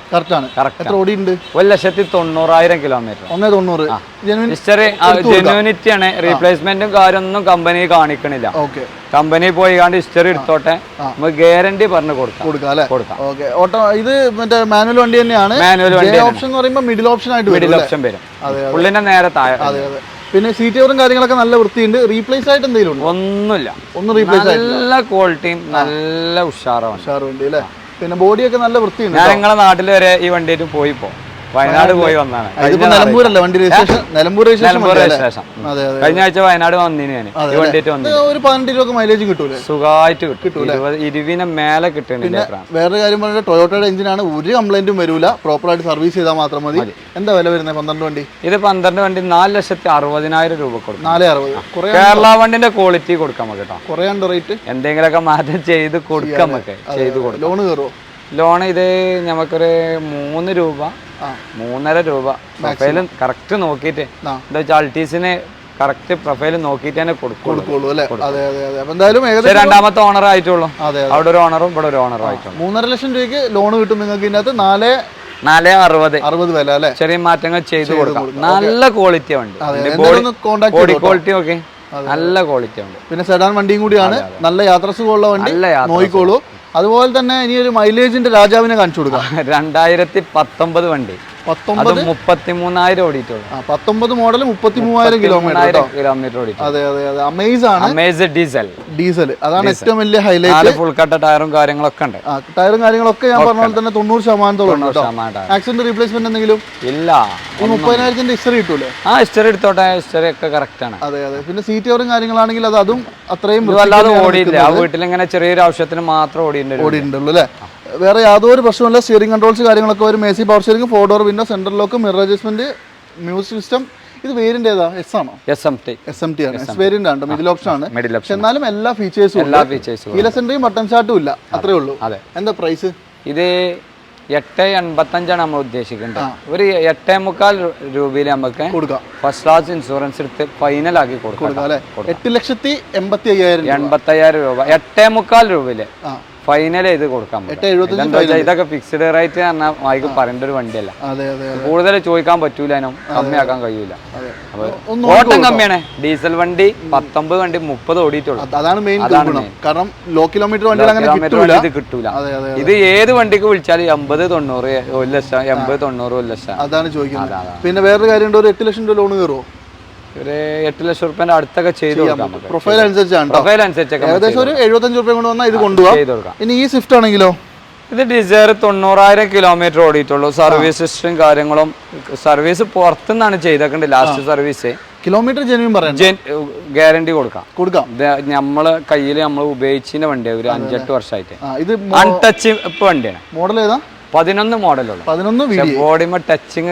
എത്ര ഓടിയുണ്ട്? 1,90,000 കിലോമീറ്റർ. 190. ഹിസ്റ്ററി ജെന്യൂനിറ്റി ആണ്. റീപ്ലേസ്മെന്റും കാര്യമൊന്നും കമ്പനി കാണിക്കണില്ല. കമ്പനി പോയി കണ്ട് ഹിസ്റ്ററി എടുത്തോട്ടെ, നമുക്ക് ഗ്യാരണ്ടി പറഞ്ഞു കൊടുക്കാം. ഇത് മറ്റേ മാനുവൽ വണ്ടി തന്നെയാണ്. മാനുവൽ വണ്ടി ഓപ്ഷൻ എന്ന് പറയുമ്പോൾ മിഡിൽ ഓപ്ഷൻ ആയിട്ട് മിഡിൽ ഓപ്ഷൻ വരും. പുള്ളിന്റെ നേരെ താഴെ. പിന്നെ സീറ്റ് കവറും കാര്യങ്ങളൊക്കെ നല്ല വൃത്തിയുണ്ട്. റീപ്ലേസ് ആയിട്ട് എന്തെങ്കിലും ഉണ്ടോ? ഒന്നുമില്ല. റീപ്ലേസ് നല്ല ക്വാളിറ്റിയും നല്ല ഉഷാറാണ്. വണ്ടി അല്ലേ? പിന്നെ ബോഡിയൊക്കെ നല്ല വൃത്തിയുണ്ട്. ഞാൻ നിങ്ങളെ നാട്ടിൽ വരെ ഈ വണ്ടിയിട്ട് പോയിപ്പോ വയനാട് പോയി വന്നാണ്. നിലമ്പൂരല്ലേ വണ്ടി രജിസ്ട്രേഷൻ? നിലമ്പൂർ രജിസ്ട്രേഷൻ. കഴിഞ്ഞ ആഴ്ച വയനാട് വന്നിന് ഞാൻ. ഒരു 18 രൂപ മൈലേജ് കിട്ടൂലേ? സുഖമായിട്ട് കിട്ടും. 20 മേലെ കിട്ടുന്നില്ല. വേറെ കാര്യം പറഞ്ഞാൽ ടൊയോട്ടയുടെ എഞ്ചിനാണ്, ഒരു കംപ്ലൈന്റും വരൂല. പ്രോപ്പർ ആയിട്ട് സർവീസ് ചെയ്താൽ മാത്രം മതി. എന്താ വില വരുന്നത് 12 വണ്ടി? ഇത് 12 വണ്ടി 4,60,000 രൂപ കൊടുക്കും. 4,60,000. കേരള വണ്ടിന്റെ ക്വാളിറ്റി കൊടുക്കാം നമുക്ക് കേട്ടോ. കുറേ ഉണ്ട് റേറ്റ്. എന്തെങ്കിലുമൊക്കെ മാറ്റം ചെയ്ത് കൊടുക്കാം നമുക്ക്. ലോണ് കയറുമോ? ലോൺ ഇത് നമുക്കൊരു 3 രൂപ 3.5 രൂപ പ്രൊഫൈലും കറക്റ്റ് നോക്കിയിട്ട്. എന്താ വെച്ചാൽ അൾട്ടീസിന് കറക്റ്റ് പ്രൊഫൈൽ നോക്കിയിട്ട് തന്നെ കൊടുക്കുള്ളൂ. രണ്ടാമത്തെ ഓണർ ആയിട്ടുള്ളൂ. അവിടെ ഒരു ഓണറും ഇവിടെ ഒരു ഓണറും ആയിട്ടുള്ളൂ. 3.5 ലക്ഷം രൂപയ്ക്ക് ലോൺ കിട്ടും നിങ്ങൾക്ക്. ഇതിനകത്ത് 4,60,000 വില അല്ലേ? ചെറിയ മാറ്റങ്ങൾ ചെയ്ത് കൊടുക്കാം. നല്ല ക്വാളിറ്റി ഉണ്ട്. ബോഡി ക്വാളിറ്റി ഒക്കെ നല്ല ക്വാളിറ്റി ഉണ്ട്. പിന്നെ സെഡാൻ വണ്ടിയും കൂടിയാണ്. നല്ല യാത്രാ സുഖമുള്ള വണ്ടി, നോക്കിക്കോളൂ. അതുപോലെ തന്നെ ഇനി ഒരു മൈലേജിന്റെ രാജാവിനെ കാണിച്ചു കൊടുക്കാം. 2019 വണ്ടി അത് 33,000 ഓടിയിട്ടുള്ളൂ. 19 മോഡൽ 33,000 കിലോമീറ്റർ ഓടിയിട്ടുള്ളൂ. അതെ അതെ അതെ. അമേസ് ആണ്. അമേസ് ഡീസൽ അതാണ് ഏറ്റവും വലിയ ഹൈലൈറ്റ്. ഫുൾ കട്ട ടയറും കാര്യങ്ങളൊക്കെ ഉണ്ട്. ടയറും കാര്യങ്ങളൊക്കെ ഞാൻ പറഞ്ഞ പോലെ തന്നെ 90% ആക്സിഡന്റ് റീപ്ലേസ്മെന്റ് എന്തെങ്കിലും ഇല്ല. ഈ 30,000 ഹിസ്റ്ററി കിട്ടൂലേ? ഹിസ്റ്ററി എടുത്തോട്ടെ, ഹിസ്റ്ററി ഒക്കെ കറക്റ്റ് ആണ്. അതെ അതെ. പിന്നെ സീറ്റ് കവറും കാര്യങ്ങളാണെങ്കിൽ അതും അത്രയും വല്ലാതെ ഓടിയില്ല. ആ വീട്ടിൽ ഇങ്ങനെ ചെറിയൊരു ആവശ്യത്തിന് മാത്രം ഓടിയിട്ടുള്ളൂ അല്ലേ? വേറെ യാതൊരു പ്രശ്നമില്ല. സ്റ്റിയറിംഗ് കൺട്രോൾസ് കാര്യങ്ങളൊക്കെ വരും. AC power steering, 4 door window, central lock, mirror adjustment, music system. ഇത് വേരിയന്റ് ഏതാ? എസ് ആണോ? SMT ആണ്. എസ് വേരിയന്റ് ആണ്. മിഡിൽ ഓപ്ഷൻ ആണ്. പക്ഷെ എന്നാലും എല്ലാ ഫീച്ചേഴ്സും കീലെസ് എൻട്രിയും ബട്ടൺ സ്റ്റാർട്ടും ഇല്ല. അത്രേ ഉള്ളൂ. എന്താ പ്രൈസ്? ഇത് 885 ആണ് നമ്മൾ ഉദ്ദേശിക്കുന്നത്. ഒരു 8.25 രൂപയിൽ നമുക്ക് കൊടുക്കാം. ഫസ്റ്റ് ക്ലാസ് ഇൻഷുറൻസ് എടുത്ത് ഫൈനൽ ആക്കി കൊടുക്കാം. 8,85,000 രൂപ 8.25 രൂപയില് ഫൈനൽ ചെയ്ത് കൊടുക്കാൻ പറ്റും. ഇതൊക്കെ ഫിക്സ്ഡ് റേറ്റ് പറഞ്ഞാൽ വായിക്ക് പറയേണ്ട ഒരു വണ്ടിയല്ല. കൂടുതൽ ചോദിക്കാൻ പറ്റൂലും കമ്മിയാക്കാൻ കഴിയൂല. ഓട്ടം കമ്മിയാണ്. ഡീസൽ വണ്ടി 19 വണ്ടി 30 ഓടിയിട്ടുള്ളൂ. അതാണ് മെയിൻ. കാരണം ലോ കിലോമീറ്റർ ഇത് കിട്ടൂല. ഇത് ഏത് വണ്ടിക്ക് വിളിച്ചാലും 80, 90, 1 ലക്ഷം, 80, 90, 1 ലക്ഷം. അതാണ് ചോദിക്കുന്നത്. പിന്നെ വേറൊരു കാര്യം, ഒരു 8 ലക്ഷം രൂപ ലോൺ കയറുമോ? ഒരു 8 ലക്ഷം റുപ്യന്റെ അടുത്തൊക്കെ ചെയ്ത് കൊടുക്കാം. പ്രൊഫൈൽ അനുസരിച്ചാണ്. ഏകദേശം ഒരു 75 രൂപ കൊണ്ട് വന്നാൽ ഇത് കൊണ്ടുപോകാം. ഇനി ഈ സ്വിഫ്റ്റ് ആണെങ്കിലോ? ഇത് ഡിസയർ 90,000 കിലോമീറ്റർ ഓടിയിട്ടുള്ളൂ. സർവീസ് ഹിസ്റ്ററും കാര്യങ്ങളും സർവീസ് പുറത്തുനിന്നാണ് ചെയ്തേക്കുന്നത്. ലാസ്റ്റ് സർവീസ് കിലോമീറ്റർ ഗ്യാരണ്ടി കൊടുക്കാം. നമ്മള് കയ്യിൽ നമ്മൾ ഉപയോഗിച്ചതിന്റെ വണ്ടിയാണ്. ഒരു 5-8 വർഷമായിട്ട് അൺടച്ച് വണ്ടിയാണ്. മോഡൽ ഏതാ? 11 മോഡലുള്ള. 11 ബോഡിമ ടച്ചിങ്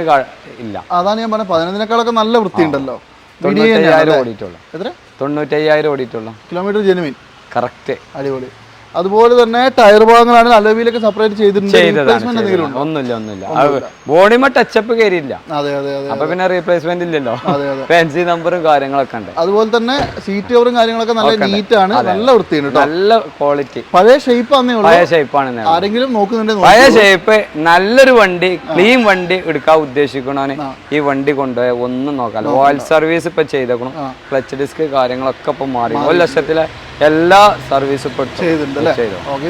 ഇല്ല. അതാണ് ഞാൻ പറഞ്ഞത്. 11-നേക്കാളൊക്കെ നല്ല വൃത്തിയുണ്ടല്ലോ. 95,000 ഓടിയിട്ടുള്ളൂ. എത്ര? 95,000 ഓടിയിട്ടുള്ളൂ. Kilometre genuine. കറക്റ്റ്. അടിപൊളി. അതുപോലെ തന്നെ ടയർ ഭാഗങ്ങളാണ് അലോവിയിലൊക്കെ സെപ്പറേറ്റ് ചെയ്തിട്ടുണ്ട്. ഒന്നുമില്ല. ബോഡിമ ടച്ചപ്പ് കയറിയില്ല. അപ്പൊ പിന്നെ റീപ്ലേസ്മെന്റ് ഇല്ലല്ലോ. ഫാൻസി നമ്പറും കാര്യങ്ങളൊക്കെ ഉണ്ട്. അതുപോലെ തന്നെ സീറ്റ് കവറും കാര്യങ്ങളൊക്കെ നല്ല നീറ്റ് ആണ്. നല്ല വൃത്തിയാണ്. നല്ല ക്വാളിറ്റി. പഴയ ഷേപ്പാണ്. ആരെങ്കിലും നോക്കുന്നുണ്ട് പഴയ ഷേപ്പ് നല്ലൊരു വണ്ടി, ക്ലീൻ വണ്ടി എടുക്കാൻ ഉദ്ദേശിക്കണോന് ഈ വണ്ടി കൊണ്ടുപോയ ഒന്നും നോക്കാം. ഓയിൽ സർവീസ് ഇപ്പൊ ചെയ്തേക്കണം. ക്ലച്ച് ഡിസ്ക് കാര്യങ്ങളൊക്കെ ഇപ്പൊ മാറി. 1 ലക്ഷത്തിലെ എല്ലാ സർവീസും ഇപ്പൊ ചെയ്തിട്ടുണ്ട്.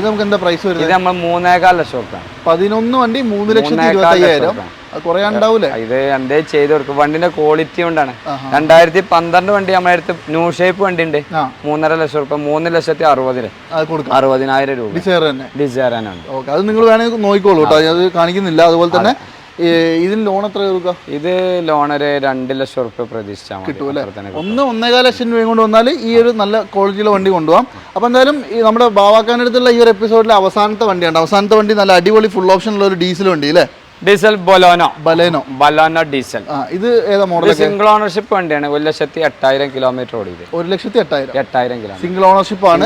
നമുക്ക് എന്താ പ്രൈസ് വരുന്നത്? ഇത് നമ്മൾ 3.25 ലക്ഷം റുപ്യ. 11 വണ്ടി 3,25,000. കുറെ ഉണ്ടാവൂലേ? ഇത് എന്തേ ചെയ്ത് കൊടുക്കും. വണ്ടിന്റെ ക്വാളിറ്റി കൊണ്ടാണ്. 2012 വണ്ടി നമ്മുടെ അടുത്ത് ന്യൂ ഷേപ്പ് വണ്ടി ഉണ്ട്. 3.5 ലക്ഷം റുപ്യ. 3,60,000 രൂപ. ഡിസയർ തന്നെ ഉണ്ട്. അത് നിങ്ങൾ വേണമെങ്കിൽ നോക്കിക്കോളൂ കേട്ടോ. അത് കാണിക്കുന്നില്ല. അതുപോലെ തന്നെ ഇതിന് ലോൺ എത്ര കൊടുക്കുക? ഇത് ലോൺ ഒരു 2 ലക്ഷം റുപ്യ പ്രതീക്ഷിച്ചാൽ കിട്ടുമല്ലേ? 1.25 ലക്ഷം രൂപയും കൊണ്ട് വന്നാൽ ഈ ഒരു നല്ല ക്വാളിറ്റിയിലെ വണ്ടി കൊണ്ടുപോകാം. അപ്പോൾ എന്തായാലും ഈ നമ്മുടെ ബാവാക്കാനടുത്തുള്ള ഈ ഒരു എപ്പിസോഡിലെ അവസാനത്തെ വണ്ടിയാണ്. അവസാനത്തെ വണ്ടി നല്ല അടിപൊളി ഫുൾ ഓപ്ഷനുള്ള ഒരു ഡീസൽ വണ്ടി അല്ലേ? Diesel Baleno diesel. ഇത് ഏതാ മോഡൽ? സിംഗിൾ ഓണർഷിപ്പ് വണ്ടിയാണ്. 1,08,000 കിലോമീറ്റർ ഓടിയത്. 1,08,000 കിലോ സിംഗിൾ ഓണർഷിപ്പ് ആണ്.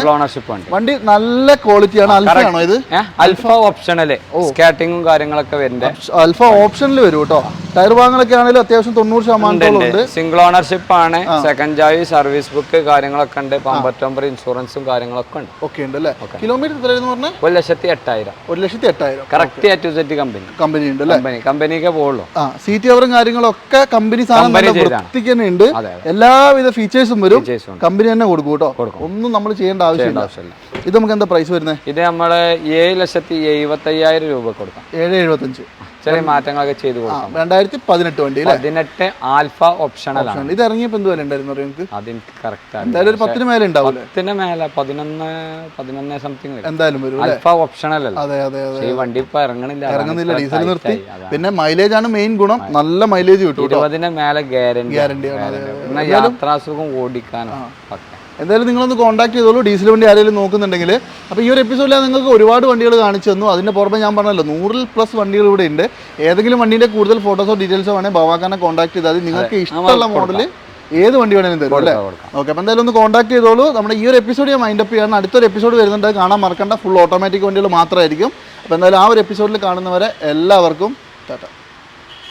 വണ്ടി നല്ല ക്വാളിറ്റിയാണ്. ഇത് അൽഫ ഓപ്ഷണല് സ്കാറ്റിങ്ങും കാര്യങ്ങളൊക്കെ വരുന്നുണ്ട്. അൽഫ ഓപ്ഷനിൽ വരും കേട്ടോ. ടയർ ഭാഗങ്ങളൊക്കെ ആണെങ്കിലും അത്യാവശ്യം 90% ഉണ്ട്. സിംഗിൾ ഓണർഷിപ്പ് ആണ്. സെക്കൻഡ് ചാവി, സർവീസ് ബുക്ക് കാര്യങ്ങളൊക്കെ ഉണ്ട്. 59 ഇൻഷുറൻസും കാര്യങ്ങളൊക്കെ ഉണ്ട്. ഓക്കെ ഉണ്ട് അല്ലേ? കിലോമീറ്റർ എത്രയായിരുന്നു പറഞ്ഞാൽ? 1,08,000. 1,08,000 correct A to Z company ഉണ്ട്. കമ്പനിക്ക് പോകുള്ളൂ. സീറ്റ് കവറും കാര്യങ്ങളൊക്കെ കമ്പനി വൃത്തിക്ക് തന്നെ ഉണ്ട്. എല്ലാവിധ ഫീച്ചേഴ്സും വരും. കമ്പനി തന്നെ കൊടുക്കും കേട്ടോ. ഒന്നും നമ്മൾ ചെയ്യേണ്ട ആവശ്യമില്ല. ഇത് നമുക്ക് എന്താ പ്രൈസ് വരുന്നത്? ഇത് നമ്മള് 7,75,000 രൂപ കൊടുക്കാം. 7,75. ചെറിയ മാറ്റങ്ങളൊക്കെ ചെയ്ത് കൊടുക്കാം. 2018 വണ്ടി 18 ആൽഫ ഓപ്ഷണൽ ആണ്. ഇത് ഇറങ്ങിയപ്പോ എന്ത് വില ഉണ്ടായിരുന്നു? അതെനിക്ക് കറക്റ്റ് എന്തായാലും ഒരു 10 മേലെ ഉണ്ടാവും. 10 മേലെ 11 സംതിങ് എന്തായാലും വരും. ആൽഫ ഓപ്ഷണൽ അല്ല. ഈ വണ്ടി ഇപ്പൊ ഇറങ്ങുന്നില്ല. ഡീസൽ നിർത്തി. പിന്നെ മൈലേജ് ആണ് മെയിൻ ഗുണം. നല്ല മൈലേജ് കിട്ടും. 20 മേലെ ഗ്യാരണ്ടിയാണ്. യാത്രാസുഖം ഓടിക്കാനോ. എന്തായാലും നിങ്ങളൊന്ന് കോൺടാക്ട് ചെയ്തോളൂ ഡീസൽ വണ്ടി ആരെങ്കിലും നോക്കുന്നുണ്ടെങ്കിൽ. അപ്പോൾ ഈ ഒരു എപ്പിസോഡിൽ നിങ്ങൾക്ക് ഒരുപാട് വണ്ടികൾ കാണിച്ചു തന്നു. അതിൻ്റെ പുറമെ ഞാൻ പറഞ്ഞല്ലോ 100+ വണ്ടികൾ ഇവിടെ ഉണ്ട്. ഏതെങ്കിലും വണ്ടീൻ്റെ കൂടുതൽ ഫോട്ടോസോ ഡീറ്റെയിൽസോ വേണമെങ്കിൽ ബാവാക്കാനെ കോൺടാക്ട് ചെയ്താൽ നിങ്ങൾക്ക് ഇഷ്ടമുള്ള മോഡൽ ഏത് വണ്ടി വേണമെങ്കിലും തരും അല്ലേ? ഓക്കെ. അപ്പോൾ എന്തായാലും ഒന്ന് കോൺടാക്ട് ചെയ്തോളൂ. നമ്മുടെ ഈ ഒരു എപ്പിസോഡ് ഞാൻ മൈൻഡ് അപ്പ് ചെയ്യാൻ അടുത്തൊരു എപ്പിസോഡ് വരുന്നുണ്ട്. കാണാൻ മറക്കണ്ട. ഫുൾ ഓട്ടോമാറ്റിക് വണ്ടികൾ മാത്രമായിരിക്കും. അപ്പോൾ എന്തായാലും ആ ഒരു എപ്പിസോഡിൽ കാണുന്നവരെ എല്ലാവർക്കും ടാറ്റ.